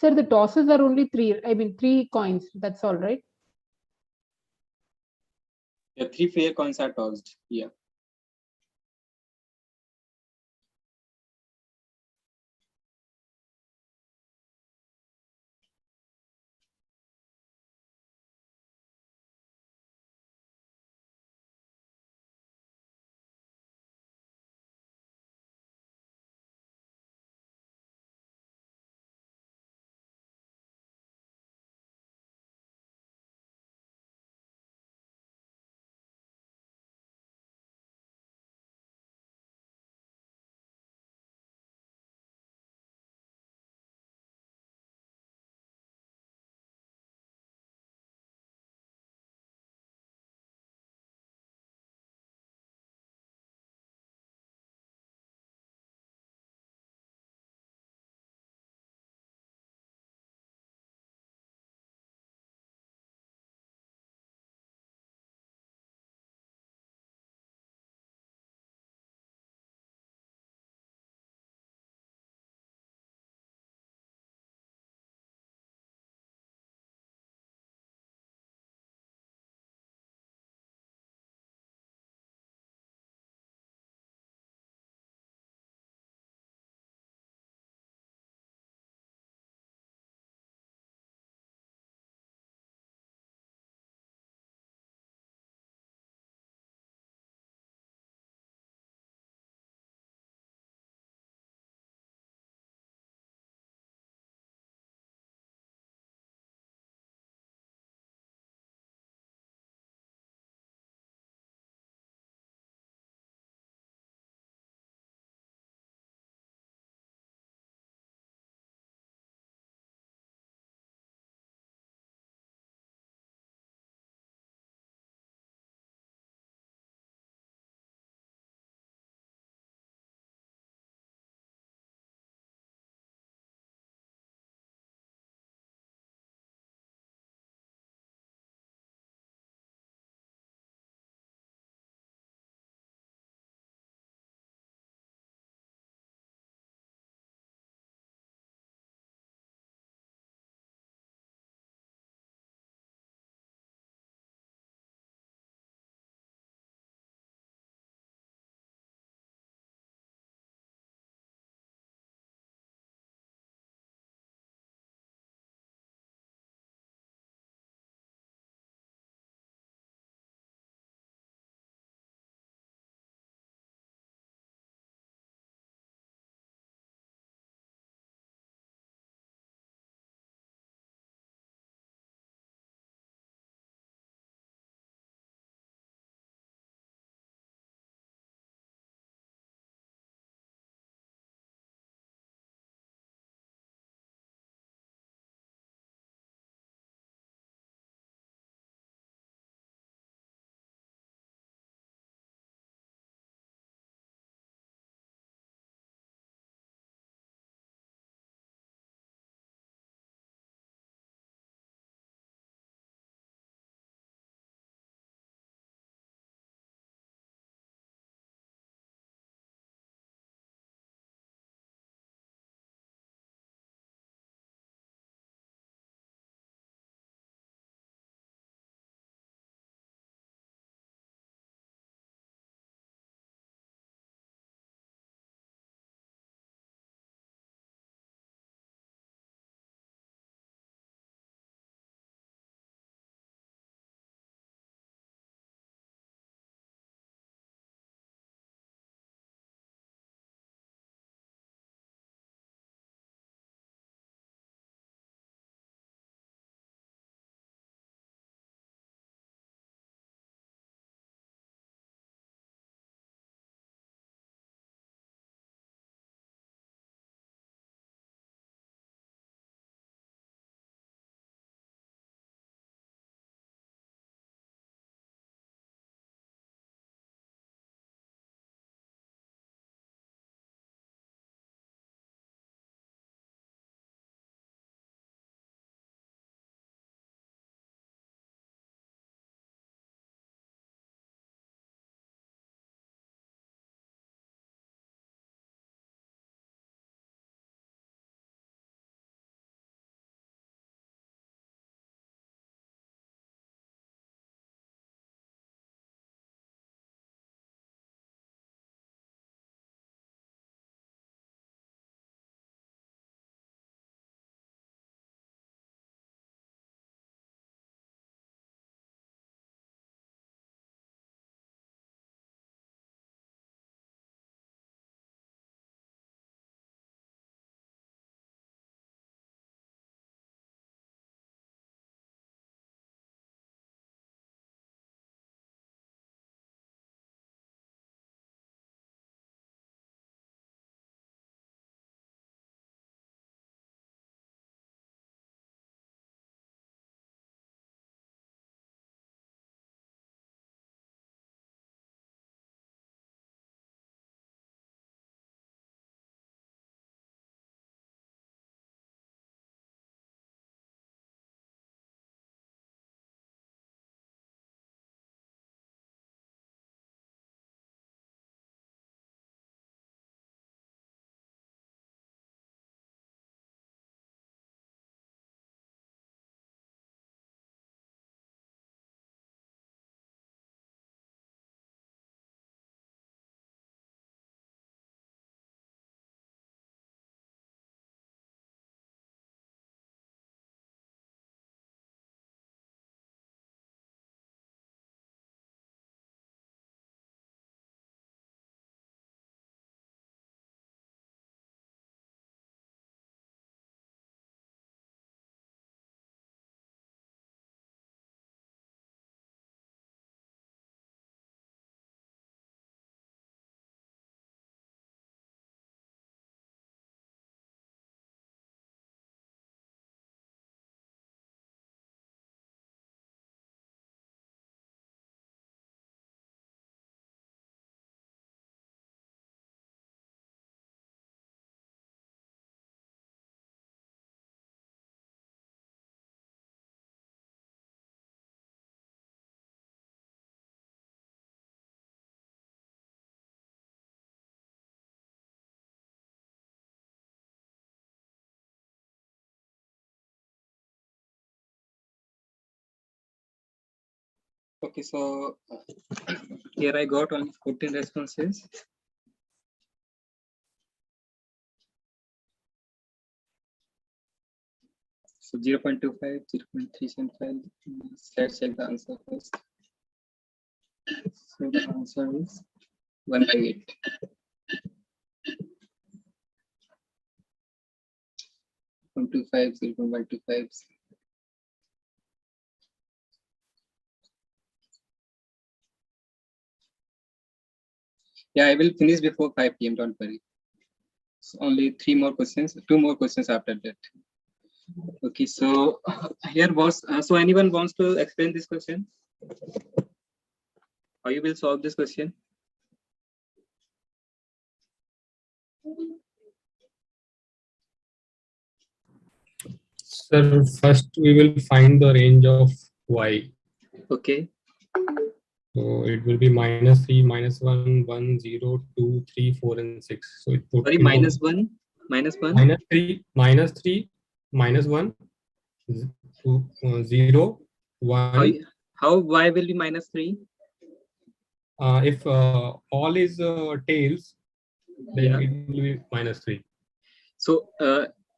Speaker 7: Sir, the tosses are only three. I mean, 3 coins. That's all, right?
Speaker 1: Yeah, 3 fair coins are tossed. Yeah. Okay, so here I got only 14 responses. So 0.25, 0.375. Let's check the answer first. So the answer is 1/8. 0.25, 0.125. Yeah, I will finish before 5 p.m. Don't worry. So only 3 more questions, 2 more questions after that. Okay, so here was so anyone wants to explain this question? How you will solve this question?
Speaker 8: Sir, first we will find the range of y.
Speaker 1: Okay.
Speaker 8: So it will be -3, -1, 1, 0, 2, 3, 4, and 6. So it put
Speaker 1: Sorry, -1, -1.
Speaker 8: -3, -3, -1, 0, 1.
Speaker 1: How y will be -3?
Speaker 8: If all is tails, then
Speaker 1: Yeah.
Speaker 8: it will be -3.
Speaker 1: So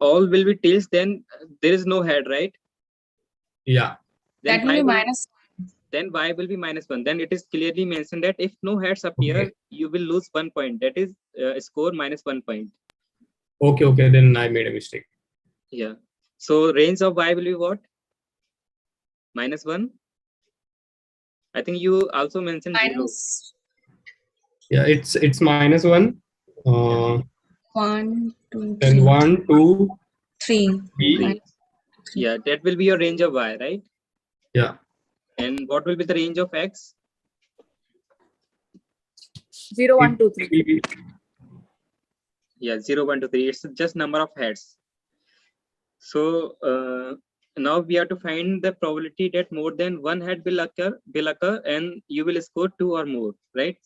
Speaker 1: all will be tails, then there is no head, right?
Speaker 8: Yeah.
Speaker 1: Then
Speaker 9: That will be minus.
Speaker 1: then y will be -1. Then it is clearly mentioned that if no heads appear,
Speaker 8: Okay.
Speaker 1: you will lose 1 point. That is score -1 point.
Speaker 8: Okay, okay. Then I made a mistake.
Speaker 1: Yeah. So range of y will be what? -1. I think you also mentioned 0.
Speaker 9: Minus
Speaker 8: Yeah, it's -1.
Speaker 9: 1, 2,
Speaker 8: Then
Speaker 9: 3.
Speaker 8: 1, 2,
Speaker 9: 3.
Speaker 8: 3.
Speaker 9: Minus
Speaker 1: Yeah, that will be your range of y, right?
Speaker 8: Yeah.
Speaker 1: And what will be the range of x?
Speaker 6: 0, 1, 2, 3.
Speaker 8: It will be
Speaker 1: Yeah, 0, 1, 2, 3. It's just number of heads. So now we have to find the probability that more than one head will occur, and you will score 2 or more, right?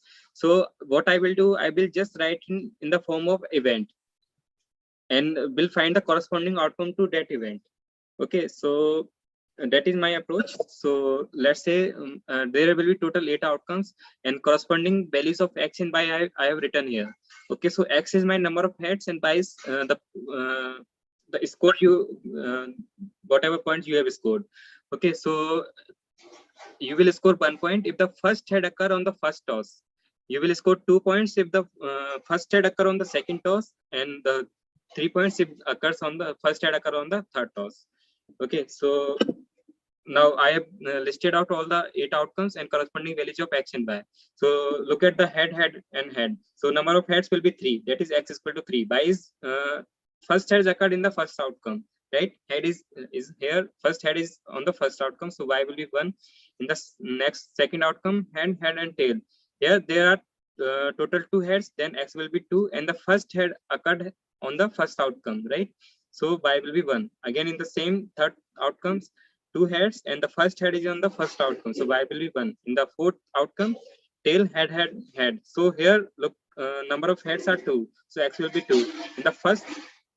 Speaker 1: So what I will do, I will just write in the form of event, and will find the corresponding outcome to that event. Okay, so that is my approach. So let's say there will be total 8 outcomes, and corresponding values of x and y I have written here. Okay, so x is my number of heads, and y is the score you whatever points you have scored. Okay, so you will score 1 point if the first head occur on the first toss. You will score 2 points if the first head occur on the second toss, and the 3 points if occurs on the first head occur on the third toss. Okay, so now I have listed out all the 8 outcomes and corresponding values of x and y. So look at the head, and head. So number of heads will be 3. That is x is equal to 3. Y is first heads occurred in the first outcome, right? Head is here. First head is on the first outcome. So y will be 1. In the next second outcome, head, and tail. Here there are total 2 heads. Then x will be 2, and the first head occurred on the first outcome, right? So y will be 1. Again in the same third outcomes, 2 heads, and the first head is on the first outcome. So y will be 1. In the fourth outcome, tail, head. So here look, number of heads are 2. So x will be 2. In the first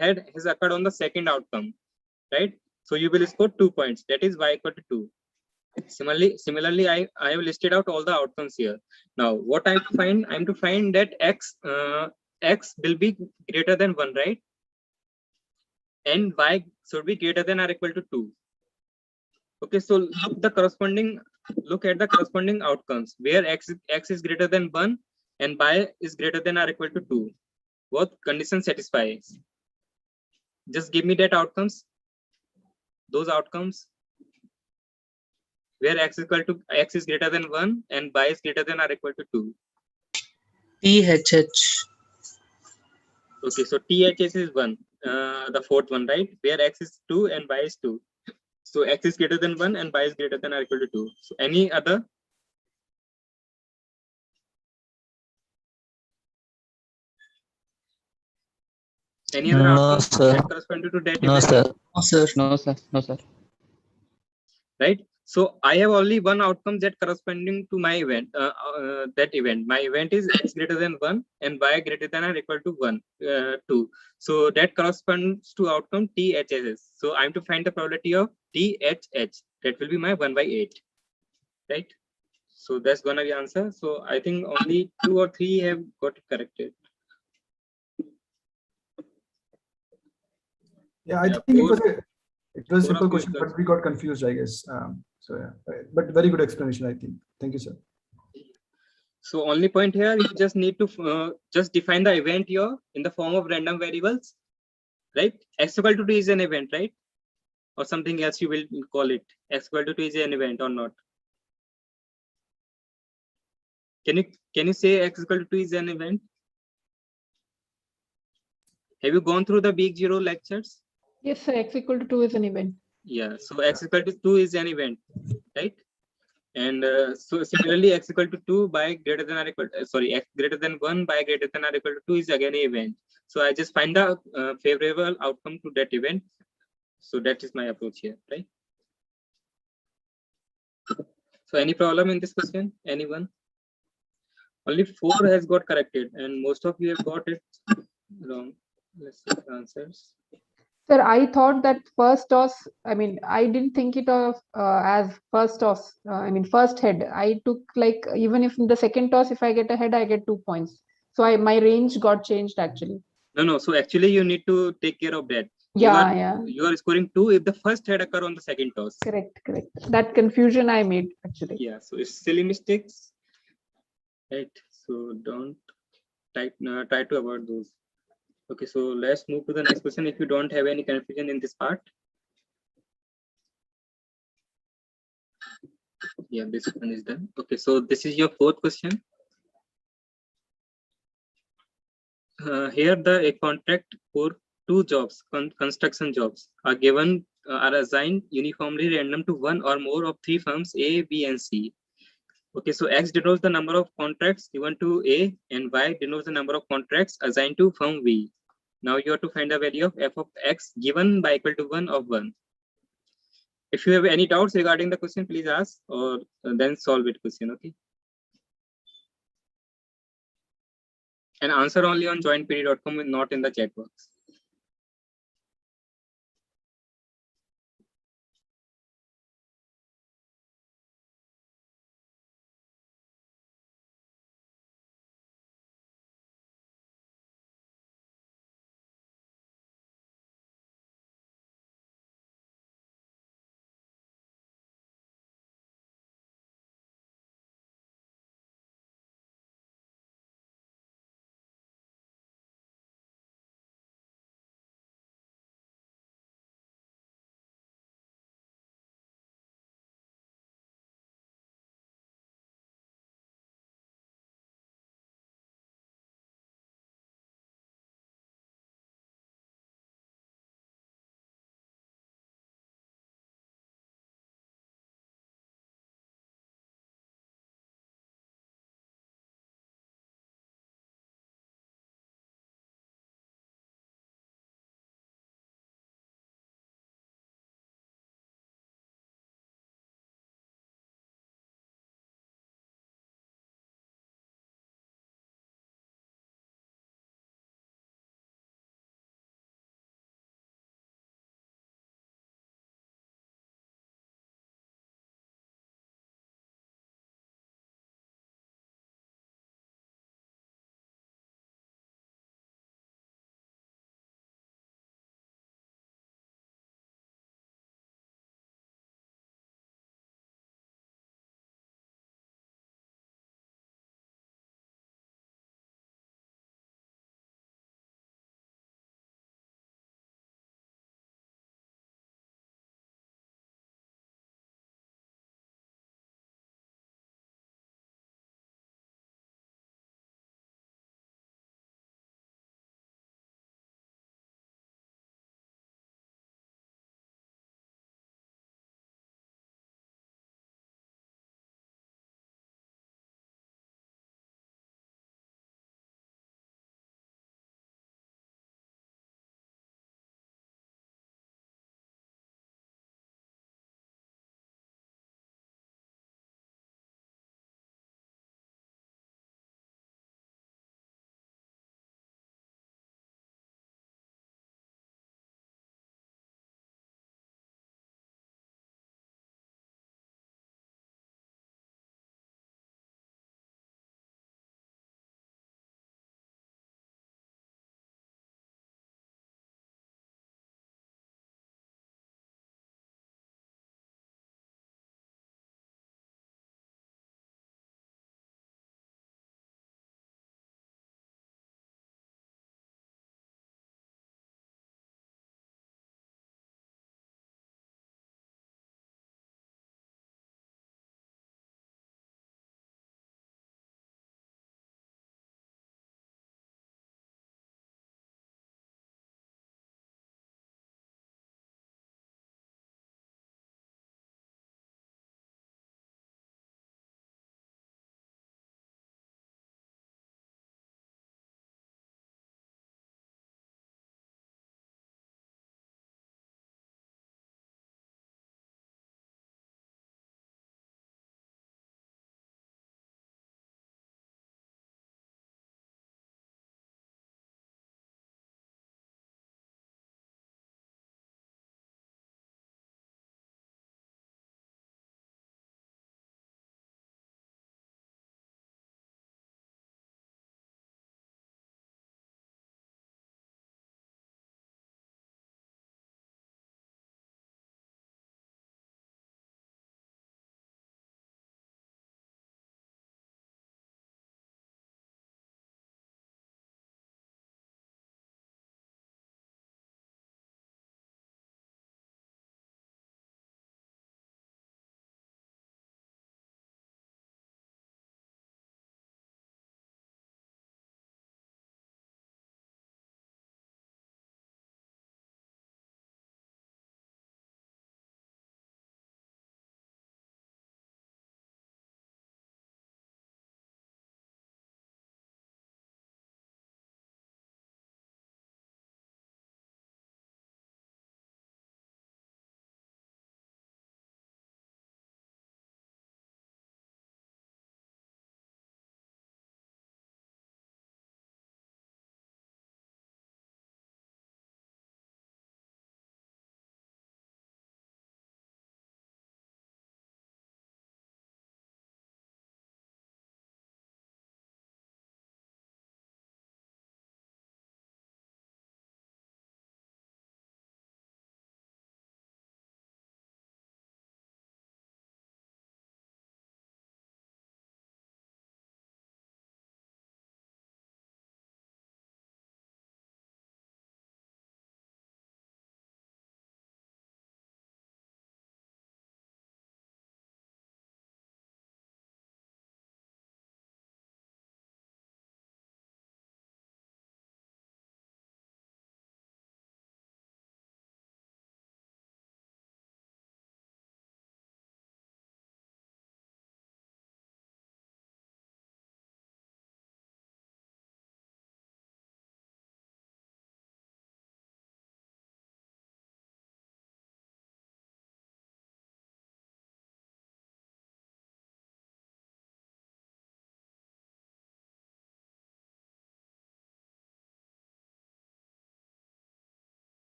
Speaker 1: head has occurred on the second outcome, right? So you will score 2 points. That is y equal to 2. Similarly, I have listed out all the outcomes here. Now, what I have to find, I am to find that x will be greater than 1, right? And y should be greater than or equal to 2. Okay, so look at the corresponding outcomes where x is greater than 1 and y is greater than or equal to 2. Both conditions satisfy. Just give me that outcomes. Those outcomes where x is greater than 1 and y is greater than or equal to 2.
Speaker 10: THH.
Speaker 1: Okay, so THS is 1, the fourth one, right? Where x is 2 and y is 2. So x is greater than 1 and y is greater than or equal to 2. So any other? Any other
Speaker 10: No,
Speaker 1: outcome
Speaker 10: sir.
Speaker 1: that corresponding to that
Speaker 10: No,
Speaker 1: event?
Speaker 10: sir. No, sir. No, sir. No, sir.
Speaker 1: Right? So I have only one outcome that corresponding to my event. That event. My event is x greater than 1 and y greater than or equal to 2. So that corresponds to outcome THS. So I'm to find the probability of THH. That will be my 1/8. Right? So that's gonna be answer. So I think only 2 or 3 have got it corrected.
Speaker 4: Yeah, I
Speaker 1: Yeah,
Speaker 4: think
Speaker 1: four-
Speaker 4: it was a
Speaker 1: four
Speaker 4: simple
Speaker 1: of you
Speaker 4: question,
Speaker 1: got-
Speaker 4: but we got confused, I guess. So yeah, but very good explanation, I think. Thank you, sir.
Speaker 1: So only point here, you just need to just define the event here in the form of random variables, right? X equal to 2 is an event, right? Or something else you will call it. X equal to 2 is an event or not? Can you say X equal to 2 is an event? Have you gone through the big zero lectures?
Speaker 7: Yes, sir. X equal to 2 is an event.
Speaker 1: Yeah, so X equal to 2 is an event, right? And so similarly, X equal to 2 by greater than or equal to, sorry, X greater than 1 by greater than or equal to 2 is again an event. So I just find the favorable outcome to that event. So that is my approach here, right? So any problem in this question? Anyone? Only 4 has got corrected, and most of you have got it wrong. Let's see the answers.
Speaker 7: Sir, I thought that first toss, I mean, I didn't think it of as first toss, first head. I took like, even if in the second toss, if I get a head, I get 2 points. So my range got changed actually.
Speaker 1: No. So actually, you need to take care of that.
Speaker 7: Yeah.
Speaker 1: You are scoring 2 if the first head occur on the second toss.
Speaker 7: Correct. That confusion I made actually.
Speaker 1: Yeah. So it's silly mistakes, right? So don't try to avoid those. Okay. So let's move to the next question. If you don't have any confusion in this part. Yeah, this one is done. Okay. So this is your 4th question. Here a contract for 2 jobs, construction jobs, are given, are assigned uniformly random to 1 or more of 3 firms A, B, and C. Okay, so X denotes the number of contracts given to A, and Y denotes the number of contracts assigned to firm V. Now you have to find the value of f of X given by equal to 1 of 1. If you have any doubts regarding the question, please ask, or then solve it question. Okay. And answer only on jointpd.com, not in the chat box.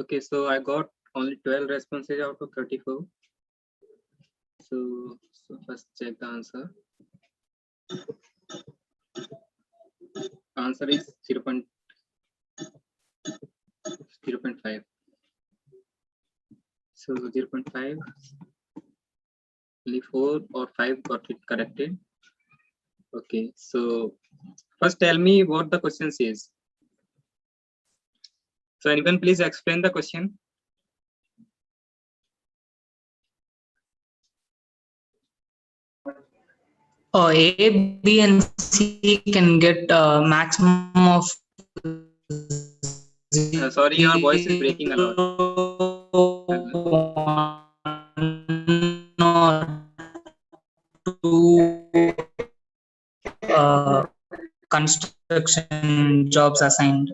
Speaker 1: Okay, so I got only 12 responses out of 34. So first check the answer. Answer is 0.5. So 0.5, only 4 or 5 got it corrected. Okay, so first tell me what the question says. So anyone please explain the question.
Speaker 10: A, B, and C can get maximum of
Speaker 1: Sorry, your voice is breaking a lot.
Speaker 10: 1 or 2 construction jobs assigned.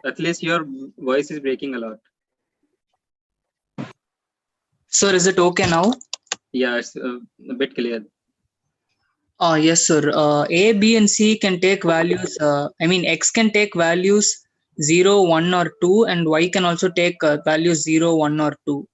Speaker 1: At least your voice is breaking a lot.
Speaker 10: Sir, is it okay now?
Speaker 1: Yeah, it's a bit clear.
Speaker 10: Yes, sir. A, B, and C can take values. X can take values 0, 1, or 2, and Y can also take values 0, 1, or 2.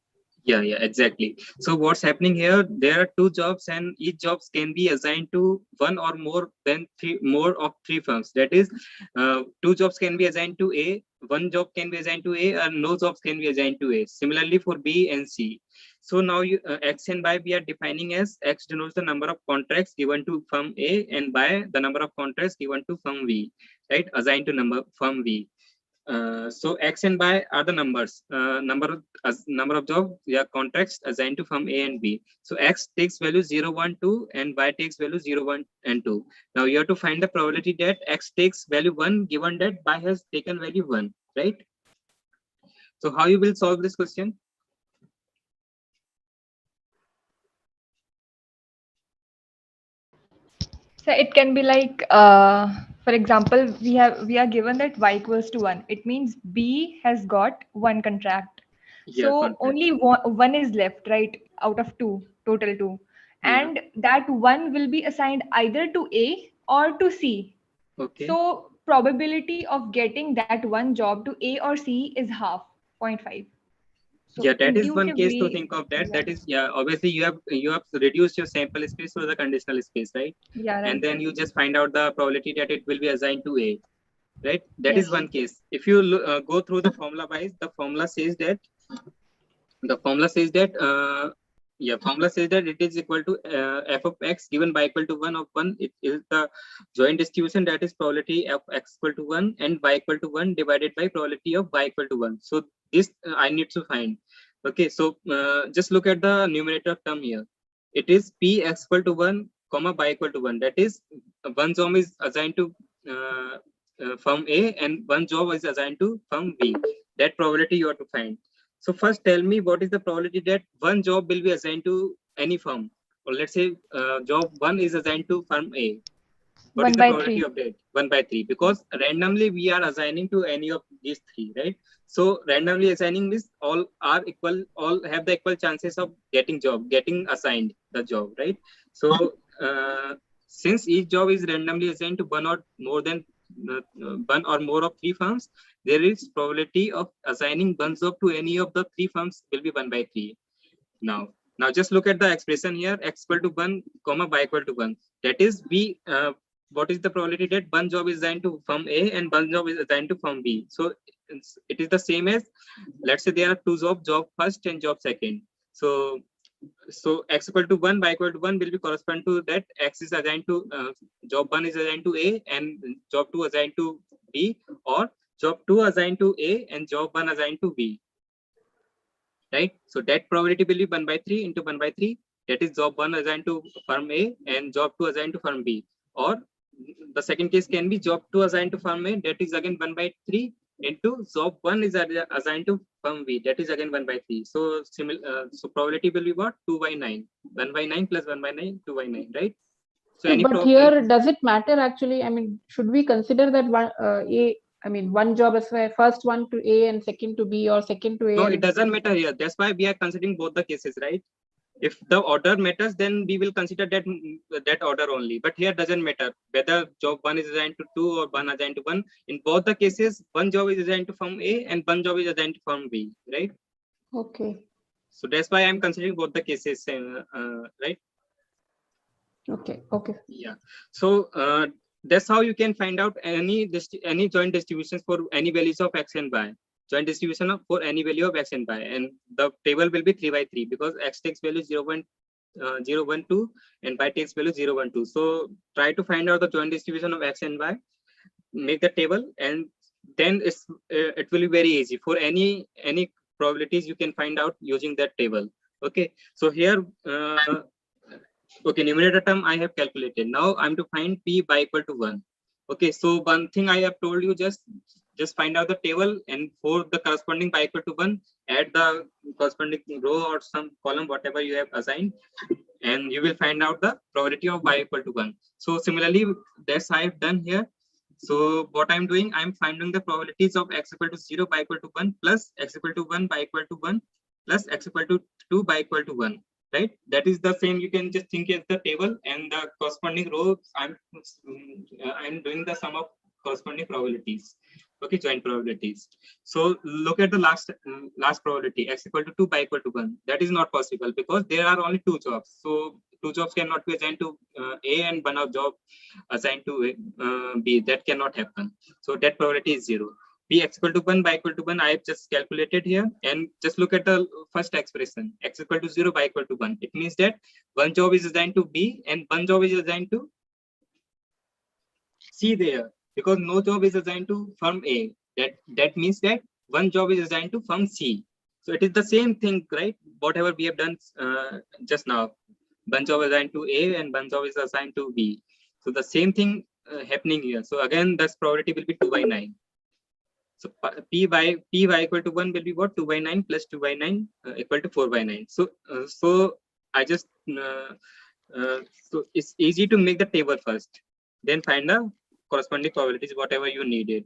Speaker 1: Yeah, exactly. So what's happening here? There are 2 jobs, and each jobs can be assigned to one or more than more of 3 firms. That is, 2 jobs can be assigned to A, 1 job can be assigned to A, and no jobs can be assigned to A. Similarly for B and C. So now X and Y we are defining as X denotes the number of contracts given to firm A, and Y the number of contracts given to firm V, right? Assigned to firm V. So X and Y are the numbers, number of job contracts assigned to firm A and B. So X takes value 0, 1, 2, and Y takes value 0, 1, and 2. Now you have to find the probability that X takes value 1 given that Y has taken value 1, right? So how you will solve this question?
Speaker 5: So it can be like, for example, we are given that y equals to 1. It means B has got 1 contract.
Speaker 1: Yeah,
Speaker 5: So
Speaker 1: contract.
Speaker 5: only one is left, right? Out of 2, total 2.
Speaker 1: Yeah.
Speaker 5: And that 1 will be assigned either to A or to C.
Speaker 1: Okay.
Speaker 5: So probability of getting that one job to A or C is half, 0.5. So
Speaker 1: yeah, that is one case to
Speaker 5: intuitively,
Speaker 1: think of that.
Speaker 5: yeah.
Speaker 1: That is, obviously you have reduced your sample space to the conditional space, right?
Speaker 5: Yeah, right.
Speaker 1: And then you just find out the probability that it will be assigned to A, right? That is
Speaker 5: Yes.
Speaker 1: one case. If you go through the formula wise, the formula says that it is equal to f of x given by equal to 1 of 1. It is the joint distribution, that is probability of x equal to 1 and y equal to 1 divided by probability of y equal to 1. So this I need to find. Okay, so just look at the numerator term here. It is p x equal to 1 comma y equal to 1. That is, one job is assigned to firm A and one job is assigned to firm B. That probability you have to find. So first tell me what is the probability that one job will be assigned to any firm. Or let's say job 1 is assigned to firm A. What
Speaker 5: 1
Speaker 1: is the
Speaker 5: by
Speaker 1: probability
Speaker 5: 3.
Speaker 1: of that? 1 by 3, because randomly we are assigning to any of these 3, right? So randomly assigning means all are equal, all have the equal chances of getting assigned the job, right? So since each job is randomly assigned to one or more of 3 firms, there is probability of assigning one job to any of the 3 firms will be 1 by 3. Now just look at the expression here, x equal to 1 comma y equal to 1. That is, what is the probability that one job is assigned to firm A and one job is assigned to firm B? So it is the same as, let's say there are 2 jobs, job first and job second. So x equal to 1, y equal to 1 will be correspond to that x is assigned to job 1 is assigned to A and job 2 assigned to B, or job 2 assigned to A and job 1 assigned to B. Right? So that probability will be 1 by 3 into 1 by 3. That is job 1 assigned to firm A and job 2 assigned to firm B. Or the second case can be job 2 assigned to firm A, that is again 1 by 3 into job 1 is assigned to firm B, that is again 1 by 3. So so probability will be what? 2 by 9. 1 by 9 plus 1 by 9, 2 by 9, right? So
Speaker 7: but here, does it matter actually? I mean, should we consider that one job as first one to A and second to B, or second to A?
Speaker 1: No, it doesn't matter here. That's why we are considering both the cases, right? If the order matters, then we will consider that order only. But here doesn't matter whether job 1 is assigned to 2 or 1 assigned to 1. In both the cases, one job is assigned to firm A and one job is assigned to firm B, right?
Speaker 7: Okay.
Speaker 1: So that's why I'm considering both the cases, right?
Speaker 7: Okay. Okay.
Speaker 1: Yeah. So that's how you can find out any joint distributions for any values of x and y. Joint distribution for any value of x and y, and the table will be 3 by 3 because x takes value 0, 1, 2 and y takes value 0, 1, 2. So try to find out the joint distribution of x and y, make the table, and then it will be very easy. For any probabilities you can find out using that table. Okay, so here okay, numerator term I have calculated. Now I'm to find p by equal to 1. Okay, so one thing I have told you, just find out the table, and for the corresponding by equal to 1, add the corresponding row or some column, whatever you have assigned, and you will find out the probability of y equal to 1. So similarly, that's I have done here. So what I'm doing, I'm finding the probabilities of x equal to 0 by equal to 1 plus x equal to 1 by equal to 1 plus x equal to 2 by equal to 1. Right, that is the same. You can just think as the table, and the corresponding row I'm doing the sum of corresponding probabilities. Okay, joint probabilities. So look at the last probability, x equal to 2 by equal to 1. That is not possible because there are only 2 jobs. So 2 jobs cannot be assigned to A and one of job assigned to B. That cannot happen. So that probability is 0. P x equal to 1 by equal to 1, I have just calculated here, and just look at the first expression, x equal to 0 by equal to 1. It means that one job is assigned to B and one job is assigned to C there, because no job is assigned to firm A. That means that one job is assigned to firm C. So it is the same thing, right? Whatever we have done just now. One job is assigned to A and one job is assigned to B. So the same thing happening here. So again, this probability will be 2 by 9. So p by equal to 1 will be what? 2 by 9 plus 2 by 9 equal to 4 by 9. So I just so it's easy to make the table first, then find the corresponding probabilities, whatever you are needed.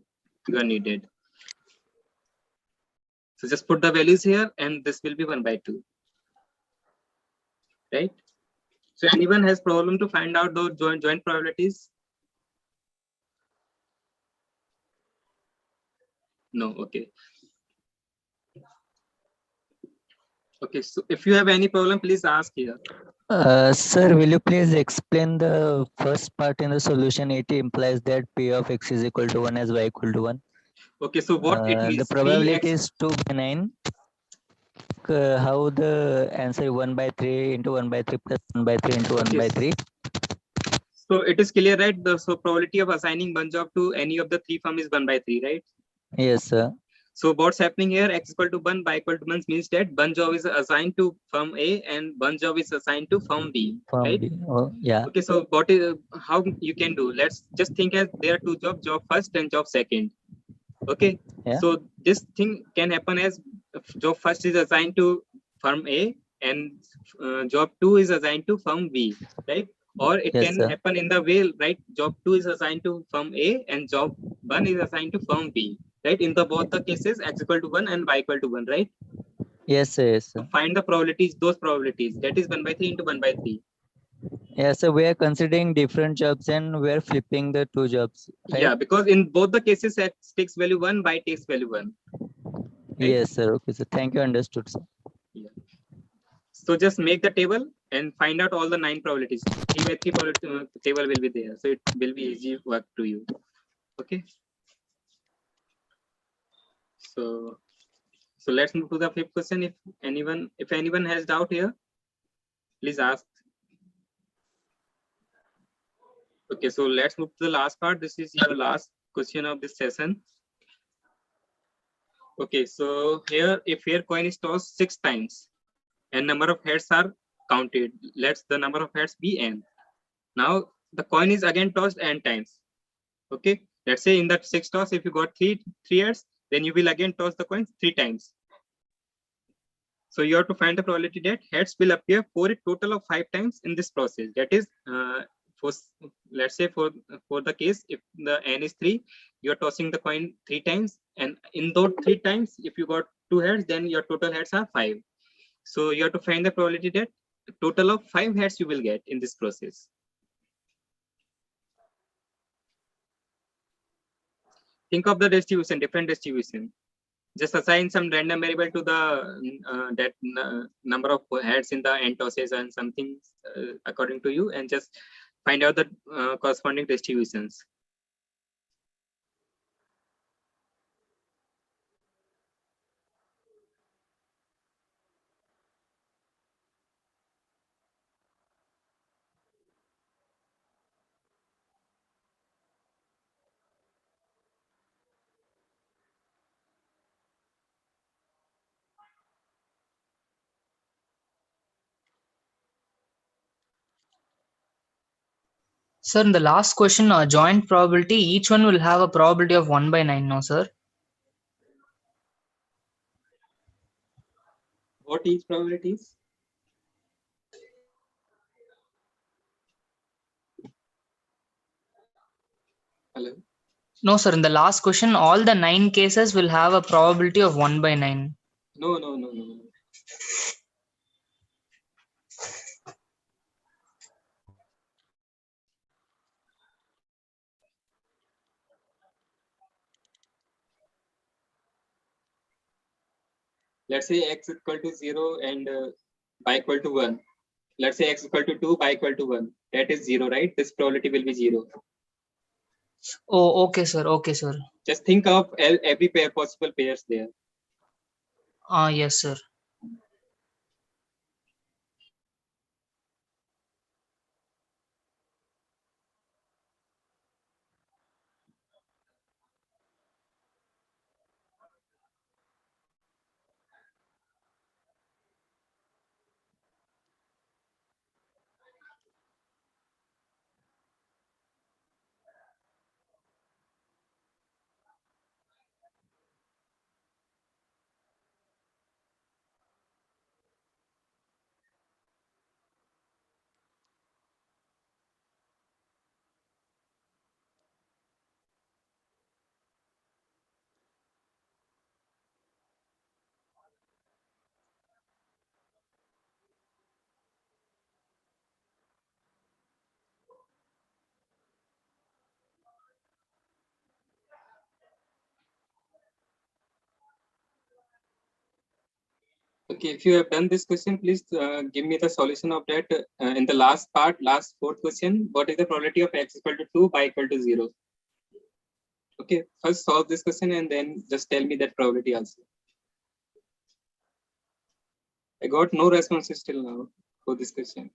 Speaker 1: So just put the values here, and this will be 1 by 2, right? So anyone has problem to find out those joint probabilities? No. Okay. Okay, so if you have any problem, please ask here.
Speaker 9: Sir, will you please explain the first part in the solution? It implies that p of x is equal to 1 as y equal to 1.
Speaker 1: Okay, so what it means?
Speaker 9: The probability is 2 by 9. How the answer 1 by 3 into 1 by 3 plus 1 by 3 into 1 by 3?
Speaker 1: So it is clear, right? So probability of assigning one job to any of the 3 firm is 1 by 3, right?
Speaker 9: Yes, sir.
Speaker 1: So what's happening here? X equal to 1 by equal to 1 means that one job is assigned to firm A and one job is assigned to firm B, right?
Speaker 9: B. Oh, yeah.
Speaker 1: Okay, so what is how you can do? Let's just think as there are 2 jobs, job first and job second. Okay,
Speaker 9: yeah.
Speaker 1: So this thing can happen as job first is assigned to firm A and job 2 is assigned to firm B, right? Or it can happen in the way, right? Job 2 is assigned to firm A and job 1 is assigned to firm B, right? In the both the cases, x equal to 1 and y equal to 1, right?
Speaker 9: Yes, sir. Yes, sir.
Speaker 1: So find the probabilities, those probabilities. That is 1 by 3 into 1 by 3.
Speaker 9: Yeah, so we are considering different jobs and we are flipping the 2 jobs, right?
Speaker 1: Yeah, because in both the cases, x takes value 1, y takes value 1. Right?
Speaker 9: Yes, sir. Okay, so thank you. Understood, sir.
Speaker 1: Yeah. So just make the table and find out all the 9 probabilities. 3 by 3 probability table will be there. So it will be easy work to you. Okay. So let's move to the 5th question. If anyone has doubt here, please ask. Okay, so let's move to the last part. This is your last question of this session. Okay, so here if here coin is tossed 6 times and number of heads are counted, let's the number of heads be n. Now the coin is again tossed n times. Okay, let's say in that 6 toss, if you got three heads, then you will again toss the coin 3 times. So you have to find the probability that heads will appear for a total of 5 times in this process. That is, for let's say for the case if the n is 3, you are tossing the coin 3 times, and in those 3 times, if you got 2 heads, then your total heads are 5. So you have to find the probability that total of 5 heads you will get in this process. Think of the distribution, different distribution. Just assign some random variable to the number of heads in the n tosses and something according to you, and just find out the corresponding distributions.
Speaker 10: Sir, in the last question, joint probability, each one will have a probability of 1 by 9, no, sir?
Speaker 1: What each probability is? Hello?
Speaker 10: No, sir, in the last question, all the 9 cases will have a probability of 1 by 9.
Speaker 1: No. Let's say x equal to 0 and y equal to 1. Let's say x equal to 2, y equal to 1. That is 0, right? This probability will be 0.
Speaker 10: Oh, okay, sir. Okay, sir.
Speaker 1: Just think of every pair, possible pairs there.
Speaker 10: Yes, sir.
Speaker 1: Okay, if you have done this question, please give me the solution of that in the last part, last fourth question. What is the probability of x equal to 2, y equal to 0? Okay, first solve this question and then just tell me that probability also. I got no responses till now for this question.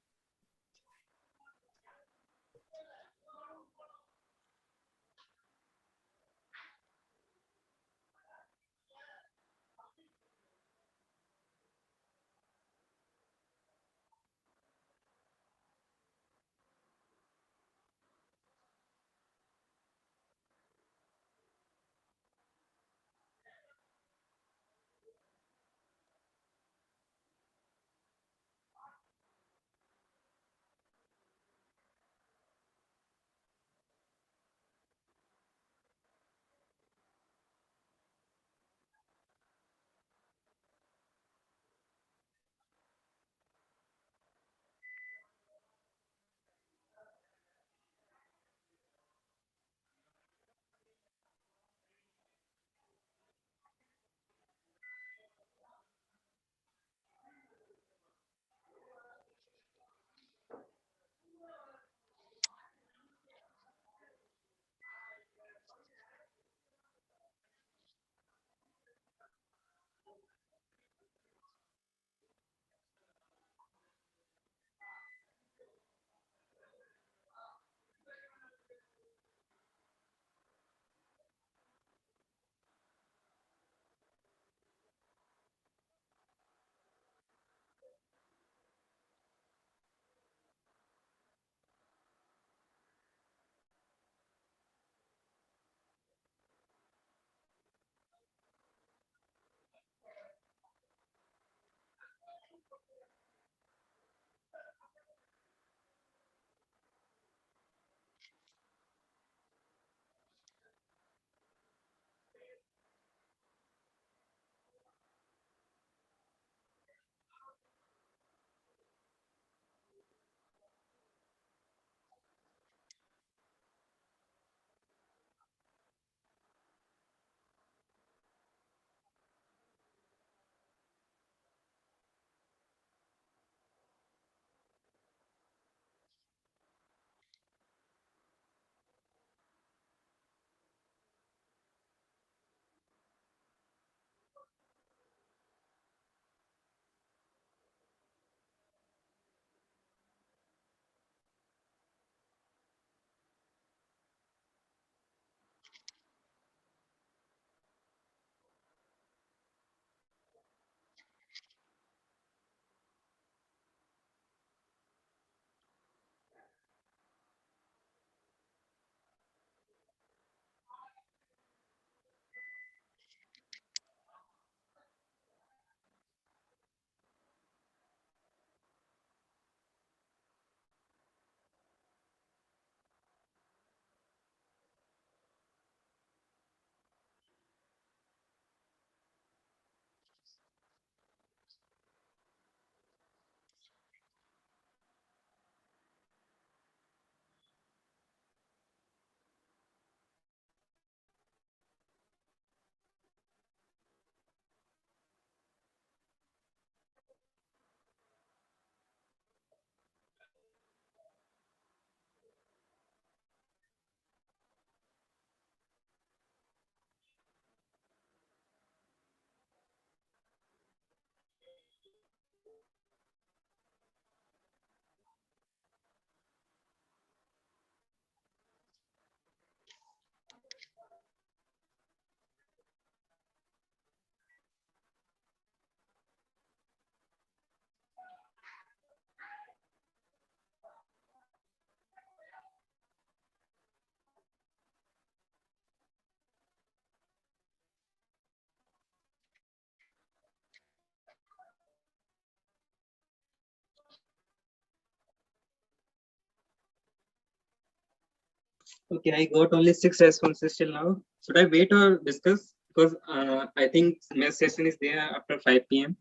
Speaker 1: Okay, I got only 6 responses till now. Should I wait or discuss? Because I think math session is there after 5 p.m.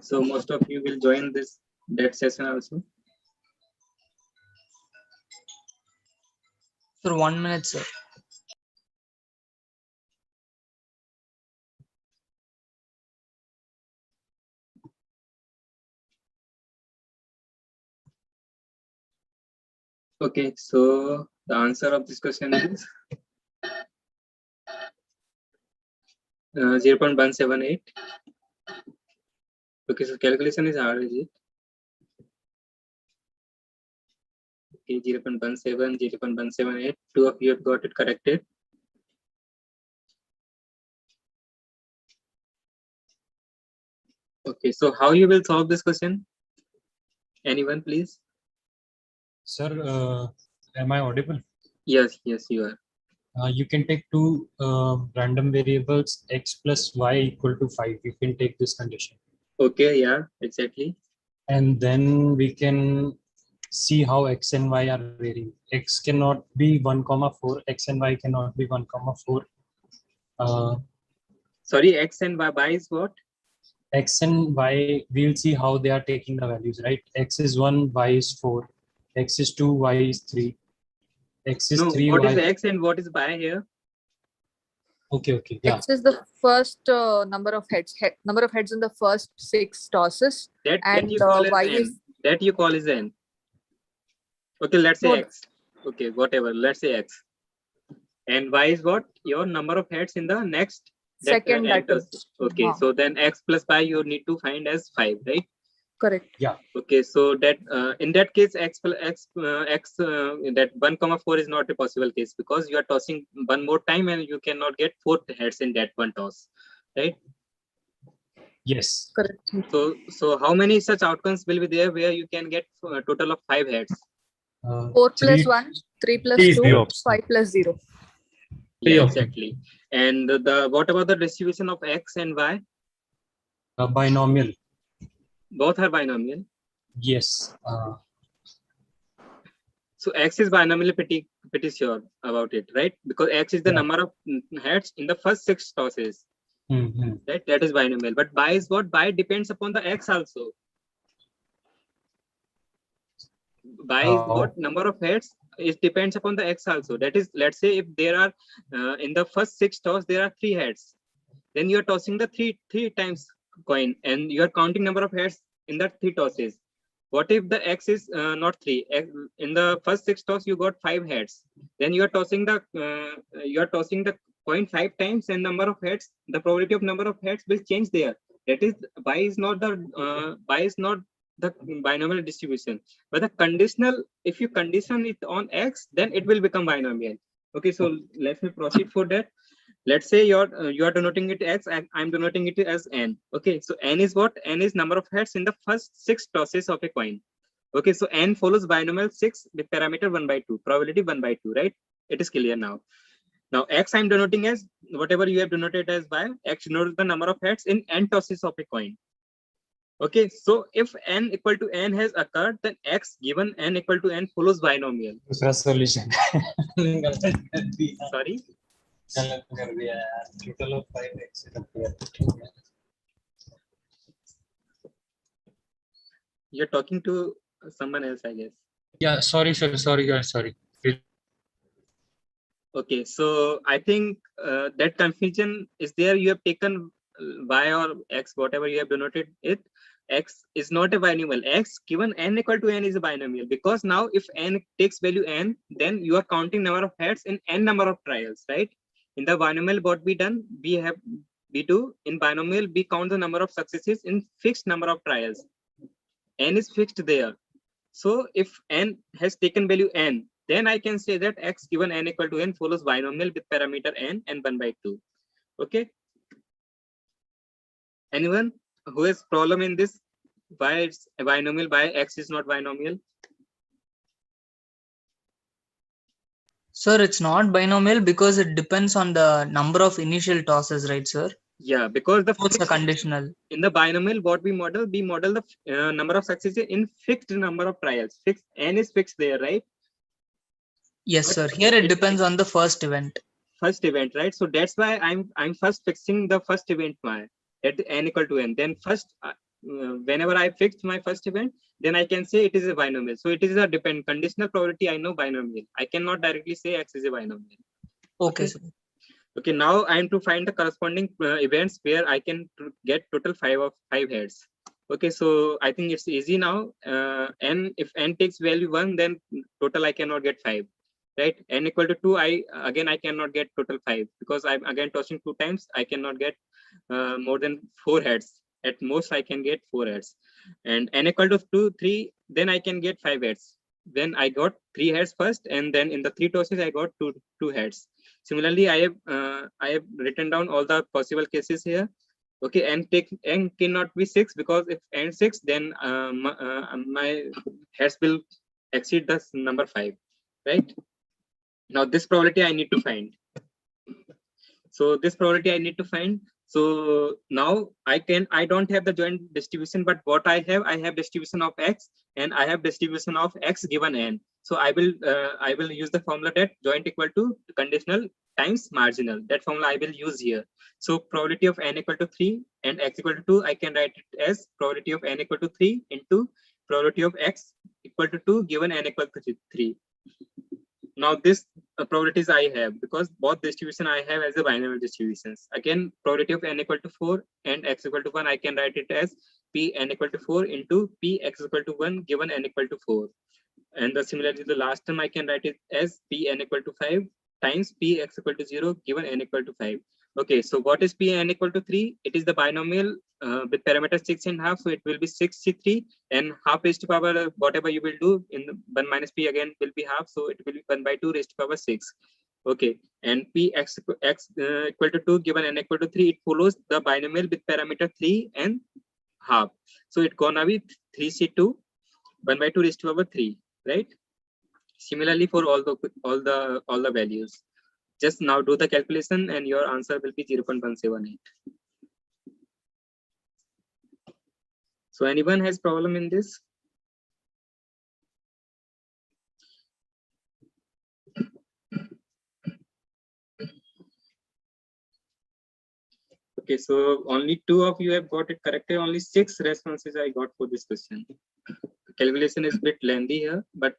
Speaker 1: So most of you will join that session also.
Speaker 10: For 1 minute, sir.
Speaker 1: Okay, so the answer of this question is 0.178. Okay, so calculation is hard, is it? Okay, 0.17, 0.178. 2 of you have got it corrected. Okay, so how you will solve this question? Anyone, please?
Speaker 8: Sir, am I audible?
Speaker 1: Yes, you are.
Speaker 8: You can take two random variables x plus y equal to 5. You can take this condition.
Speaker 1: Okay, yeah, exactly.
Speaker 8: And then we can see how x and y are varying. X cannot be 1,4. X and y cannot be 1,4.
Speaker 1: Sorry, x and y is what?
Speaker 8: X and y, we'll see how they are taking the values, right? X is 1, y is 4. X is 2, y is 3. X is
Speaker 1: No,
Speaker 8: 3,
Speaker 1: what
Speaker 8: y.
Speaker 1: is x and what is y here?
Speaker 8: Okay, yeah.
Speaker 6: X is the first number of heads. Number of heads in the first 6 tosses.
Speaker 1: That you call as
Speaker 6: Y
Speaker 1: n.
Speaker 6: is
Speaker 1: That you call as n. Okay, let's say
Speaker 6: No.
Speaker 1: x. Okay, whatever. Let's say x. And y is what? Your number of heads in the next
Speaker 6: second
Speaker 1: that
Speaker 6: that is.
Speaker 1: okay, so then x plus y you need to find as 5, right?
Speaker 6: Correct.
Speaker 8: Yeah.
Speaker 1: Okay, so that in that case x that 1,4 is not a possible case because you are tossing one more time and you cannot get 4 heads in that one toss, right?
Speaker 8: Yes.
Speaker 6: Correct.
Speaker 1: So how many such outcomes will be there where you can get a total of 5 heads?
Speaker 6: 4 plus 1, 3 plus 2, 5 plus 0.
Speaker 1: Yeah, exactly. And what about the distribution of x and y?
Speaker 8: Binomial.
Speaker 1: Both are binomial.
Speaker 8: Yes.
Speaker 1: So x is binomially pretty sure about it, right? Because x is the number of heads in the first 6 tosses. Right? That is binomial. But y is what? Y depends upon the x also. Y is what? Number of heads. It depends upon the x also. That is, let's say if there are in the first 6 toss there are 3 heads, then you are tossing the three times coin and you are counting number of heads in that 3 tosses. What if the x is not 3? In the first 6 toss you got 5 heads. Then you are tossing the coin 5 times and number of heads. The probability of number of heads will change there. That is, y is not the binomial distribution. But the conditional, if you condition it on x, then it will become binomial. Okay, so let me proceed for that. Let's say you are denoting it as I'm denoting it as n. Okay, so n is what? N is number of heads in the first 6 tosses of a coin. Okay, so n follows binomial 6 with parameter 1/2, probability 1/2, right? It is clear now. Now x I'm denoting as whatever you have denoted as y. X denotes the number of heads in n tosses of a coin. Okay, so if n equal to n has occurred, then x given n equal to n follows binomial.
Speaker 8: Solution.
Speaker 1: Sorry.
Speaker 8: Total of 5x.
Speaker 1: You're talking to someone else, I guess.
Speaker 8: Yeah, sorry, sir. Sorry, guys. Sorry.
Speaker 1: Okay, so I think that confusion is there. You have taken y or x, whatever you have denoted it. X is not a binomial. X given n equal to n is a binomial because now if n takes value n, then you are counting number of heads in n number of trials, right? In the binomial, what we do in binomial, we count the number of successes in fixed number of trials. N is fixed there. So if n has taken value n, then I can say that x given n equal to n follows binomial with parameter n and 1/2. Okay. Anyone who has problem in this? Why it's a binomial? Why x is not binomial?
Speaker 10: Sir, it's not binomial because it depends on the number of initial tosses, right, sir?
Speaker 1: Yeah, because
Speaker 10: It's a conditional.
Speaker 1: In the binomial, what we model the number of successes in fixed number of trials. Fixed n is fixed there, right?
Speaker 10: Yes,
Speaker 1: But
Speaker 10: sir. Here it
Speaker 1: it-
Speaker 10: depends on the first event.
Speaker 1: first event, right? So that's why I'm first fixing the first event y at n equal to n. Then first, whenever I fixed my first event, then I can say it is a binomial. So it is a conditional probability. I know binomial. I cannot directly say x is a binomial.
Speaker 10: Okay,
Speaker 1: Okay.
Speaker 10: sir.
Speaker 1: Okay. Now I am to find the corresponding events where I can get total 5 heads. Okay. So I think it's easy now. N, if n takes value 1, then total I cannot get 5. Right, n equal to 2, I cannot get total 5 because I'm again tossing 2 times. I cannot get more than 4 heads. At most I can get 4 heads. And n equal to 2, 3, then I can get 5 heads. Then I got 3 heads first, and then in the 3 tosses I got two heads. Similarly, I have written down all the possible cases here. Okay, n cannot be 6 because if n 6, then my heads will exceed the number 5, right? Now this probability I need to find. So this probability I need to find. So now I don't have the joint distribution, but what I have distribution of x, and I have distribution of x given n. So I will use the formula that joint equal to conditional times marginal. That formula I will use here. So probability of n equal to 3 and x equal to 2, I can write it as probability of n equal to 3 into probability of x equal to 2 given n equal to 3. Now this probabilities I have, because both distribution I have as a binomial distributions. Again, probability of n equal to 4 and x equal to 1, I can write it as p n equal to 4 into p x equal to 1 given n equal to 4. And similarly, the last term I can write it as p n equal to 5 times p x equal to 0 given n equal to 5. Okay, so what is p n equal to 3? It is the binomial with parameter 6.5, so it will be 63, and half raised to power whatever you will do in the 1 minus p again will be half, so it will be 1 by 2 raised to power 6. Okay, and p x equal to 2 given n equal to 3, it follows the binomial with parameter 3 and half, so it's gonna be 3c2 1 by 2 raised to power 3, right? Similarly for all the values. Just now do the calculation and your answer will be 0.178. So anyone has problem in this? Okay, so only 2 of you have got it correctly. Only 6 responses I got for this question. Calculation is a bit lengthy here, but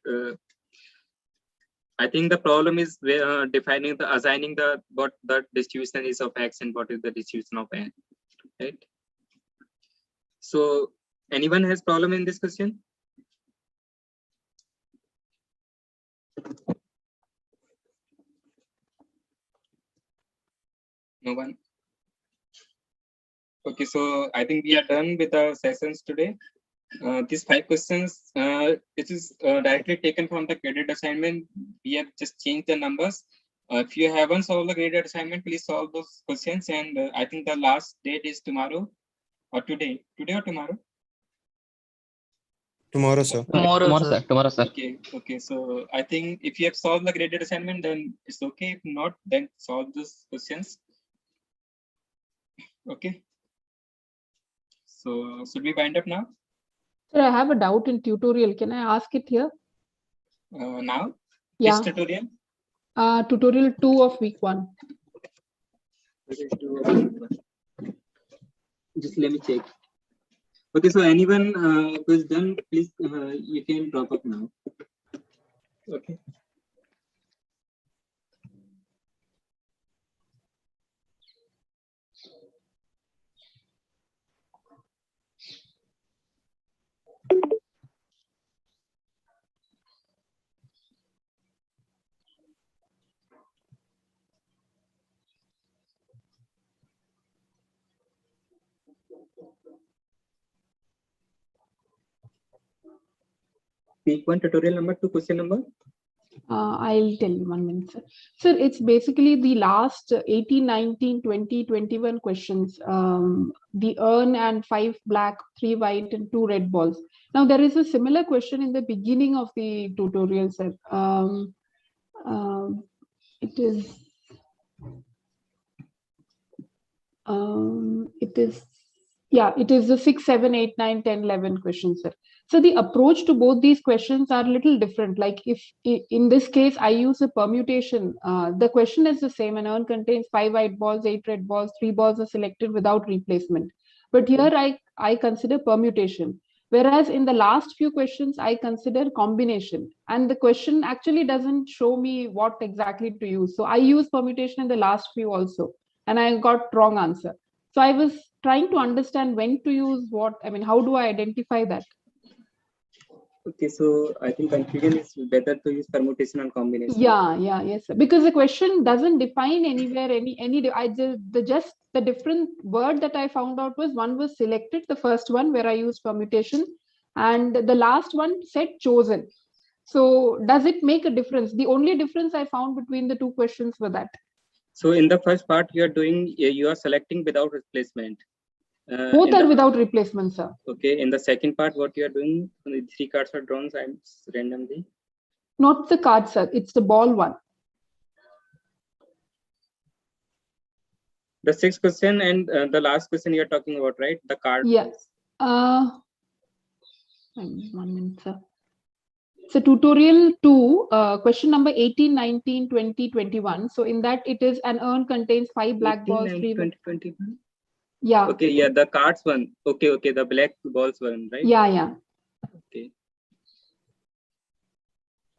Speaker 1: I think the problem is assigning what the distribution is of x and what is the distribution of n, right? So anyone has problem in this question? No one. Okay, so I think we are done with our sessions today. These 5 questions, it is directly taken from the graded assignment. We have just changed the numbers. If you haven't solved the graded assignment, please solve those questions. And I think the last date is tomorrow or today. Today or tomorrow?
Speaker 11: Tomorrow, sir.
Speaker 10: Tomorrow, sir.
Speaker 1: Okay. So I think if you have solved the graded assignment, then it's okay. If not, then solve those questions. Okay. So should we wind up now?
Speaker 7: Sir, I have a doubt in tutorial. Can I ask it here?
Speaker 1: Now?
Speaker 7: Yeah.
Speaker 1: Which tutorial?
Speaker 7: Tutorial 2 of week 1.
Speaker 1: Just let me check. Okay, so anyone who is done, please you can drop up now. Okay. Week 1 tutorial number 2 question number.
Speaker 7: I'll tell you 1 minute, sir. Sir, it's basically the last 18, 19, 20, 21 questions. The earn and 5 black, 3 white, and 2 red balls. Now, there is a similar question in the beginning of the tutorial, sir. It is the 6, 7, 8, 9, 10, 11 questions, sir. So the approach to both these questions are a little different. Like if in this case I use a permutation, the question is the same. An urn contains 5 white balls, 8 red balls, 3 balls are selected without replacement. But here I consider permutation. Whereas in the last few questions, I consider combination. And the question actually doesn't show me what exactly to use. So I use permutation in the last few also. And I got wrong answer. So I was trying to understand when to use what. I mean, how do I identify that?
Speaker 1: Okay, so I think confusion is better to use permutation and combination.
Speaker 7: Yes, sir. Because the question doesn't define anywhere just the different word that I found out was one was selected, the first one where I used permutation, and the last one said chosen. So does it make a difference? The only difference I found between the two questions were that.
Speaker 1: So in the first part, you are selecting without replacement.
Speaker 7: Both are without replacement, sir.
Speaker 1: Okay. In the second part, what you are doing, the 3 cards are drawn randomly.
Speaker 7: Not the card, sir. It's the ball one.
Speaker 1: The 6th question and the last question you are talking about, right? The card.
Speaker 7: Yes. 1 minute, sir. So tutorial 2, question number 18, 19, 20, 21. So in that it is an urn contains 5 black
Speaker 1: 18,
Speaker 7: balls,
Speaker 1: 19,
Speaker 7: 3.
Speaker 1: 20, 21.
Speaker 7: Yeah.
Speaker 1: Okay, yeah, the cards one. Okay, the black balls one, right?
Speaker 7: Yeah.
Speaker 1: Okay.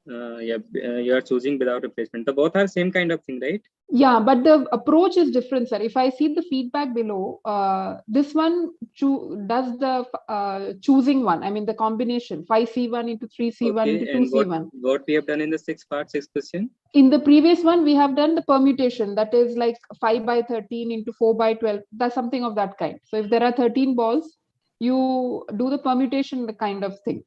Speaker 1: You are choosing without replacement. The both are same kind of thing, right?
Speaker 7: Yeah, but the approach is different, sir. If I see the feedback below, this one does the choosing one. I mean the combination 5C1 into 3C1 into 2C1.
Speaker 1: What we have done in the 6th question?
Speaker 7: In the previous one, we have done the permutation. That is like 5 by 13 into 4 by 12. That's something of that kind. So if there are 13 balls, you do the permutation, the kind of thing.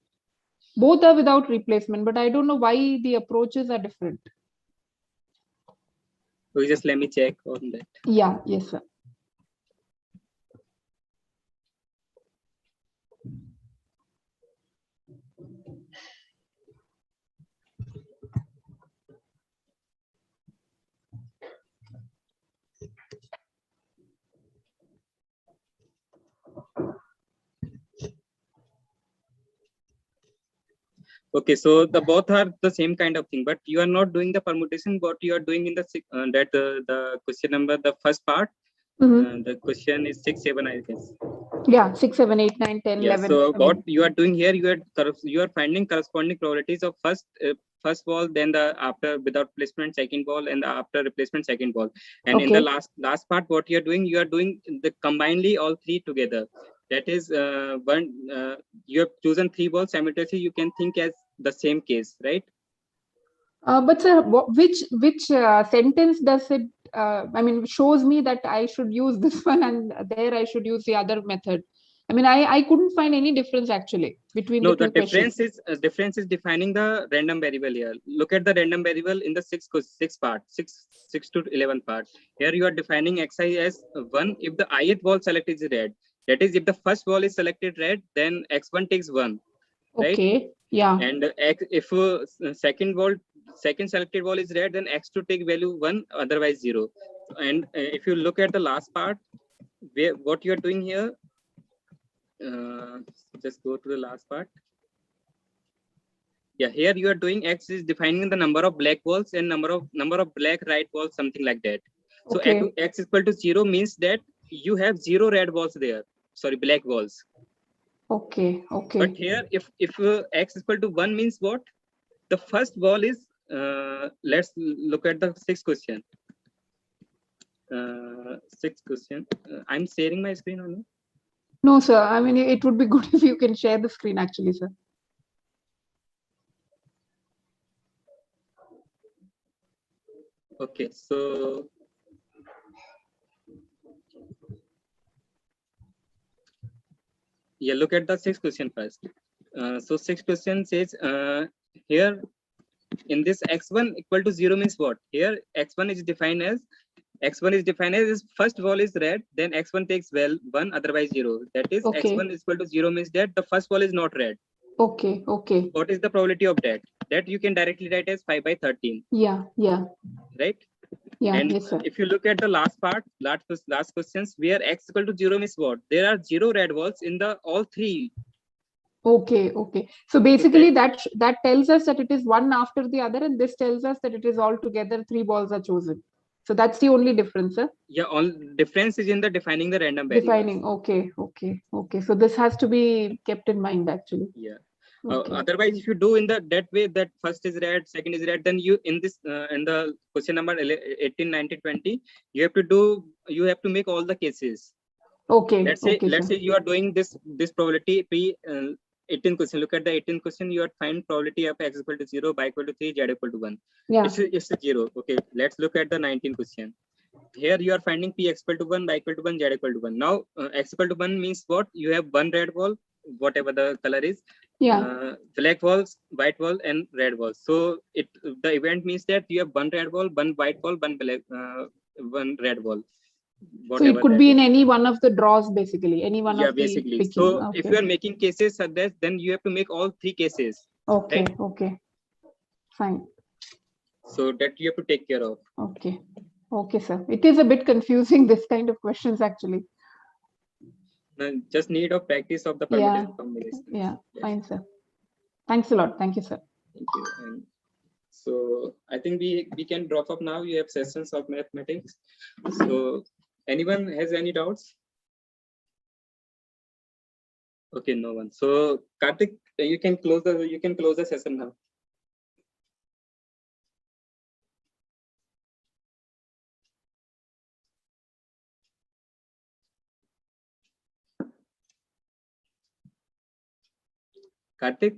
Speaker 7: Both are without replacement, but I don't know why the approaches are different.
Speaker 1: So just let me check on that.
Speaker 7: Yeah, yes, sir.
Speaker 1: Okay, so the both are the same kind of thing, but you are not doing the permutation. What you are doing in the question number, the first part, the question is 6, 7, I guess.
Speaker 7: Yeah, 6, 7, 8, 9, 10,
Speaker 1: Yeah,
Speaker 7: 11.
Speaker 1: so what you are doing here, you are finding corresponding probabilities of first ball, then the after without placement second ball, and the after replacement second ball. And in the last part, what you are doing the combinedly all 3 together. That is you have chosen 3 balls simultaneously. You can think as the same case, right?
Speaker 7: But sir, which sentence does it? I mean, shows me that I should use this one, and there I should use the other method. I mean, I couldn't find any difference actually between the two
Speaker 1: difference is defining the random variable here. Look at the random variable in the 6 part, 6 to 11 part. Here you are defining xi as 1 if the ith ball selected is red. That is, if the first ball is selected red, then x1 takes 1. Right?
Speaker 7: Okay. Yeah.
Speaker 1: And if second selected ball is red, then x2 take value 1, otherwise 0. And if you look at the last part, what you are doing here, just go to the last part. Yeah, here you are doing x is defining the number of black balls and number of black right balls, something like that. So x equal to 0 means that you have 0 red balls there. Sorry, black balls.
Speaker 7: Okay.
Speaker 1: But here, if x equal to 1 means what? The first ball is, let's look at the 6th question. 6th question. I'm sharing my screen or no?
Speaker 7: No, sir. I mean, it would be good if you can share the screen actually, sir.
Speaker 1: Okay, so yeah, look at the 6th question first. So 6th question says here in this x1 equal to 0 means what? Here x1 is defined as first ball is red, then x1 takes 1, otherwise 0. That is x1 is equal to 0 means that the first ball is not red.
Speaker 7: Okay.
Speaker 1: What is the probability of that? That you can directly write as 5 by 13.
Speaker 7: Yeah.
Speaker 1: Right?
Speaker 7: Yeah.
Speaker 1: And
Speaker 7: yes, sir.
Speaker 1: if you look at the last part, last questions, where x equal to 0 means what? There are 0 red balls in the all 3.
Speaker 7: Okay, okay. So basically that tells us that it is one after the other, and this tells us that it is all together 3 balls are chosen. So that's the only difference, sir.
Speaker 1: Yeah, all difference is in the defining the random variables.
Speaker 7: Defining. Okay, okay, okay. So this has to be kept in mind actually.
Speaker 1: Yeah.
Speaker 7: Okay.
Speaker 1: Otherwise, if you do in that way, that first is red, second is red, then you in this in the question number 18, 19, 20, you have to make all the cases.
Speaker 7: Okay.
Speaker 1: Let's say
Speaker 7: sir.
Speaker 1: you are doing this probability P 18 question. Look at the 18 question. You are find probability of x equal to 0, y equal to 3, z equal to 1.
Speaker 7: Yeah.
Speaker 1: It's a 0. Okay. Let's look at the 19 question. Here you are finding p x equal to 1, y equal to 1, z equal to 1. Now x equal to 1 means what? You have one red ball, whatever the color is.
Speaker 7: Yeah.
Speaker 1: Black balls, white ball, and red balls. So the event means that you have one red ball, one white ball, one black, one red ball.
Speaker 7: So it could be in any one of the draws, basically, any one
Speaker 1: Yeah,
Speaker 7: of the
Speaker 1: basically.
Speaker 7: picking.
Speaker 1: So
Speaker 7: Okay.
Speaker 1: if you are making cases such that, then you have to make all 3 cases.
Speaker 7: Okay,
Speaker 1: Right?
Speaker 7: okay. Fine.
Speaker 1: So that you have to take care of.
Speaker 7: Okay. Okay, sir. It is a bit confusing, this kind of questions, actually.
Speaker 1: Just need of practice of the permutation combination.
Speaker 7: Yeah,
Speaker 1: Yes.
Speaker 7: fine, sir. Thanks a lot. Thank you, sir.
Speaker 1: Thank you. And so I think we can drop off now. You have sessions of mathematics. So anyone has any doubts? Okay, no one. So Karthik, you can close the session now. Karthik?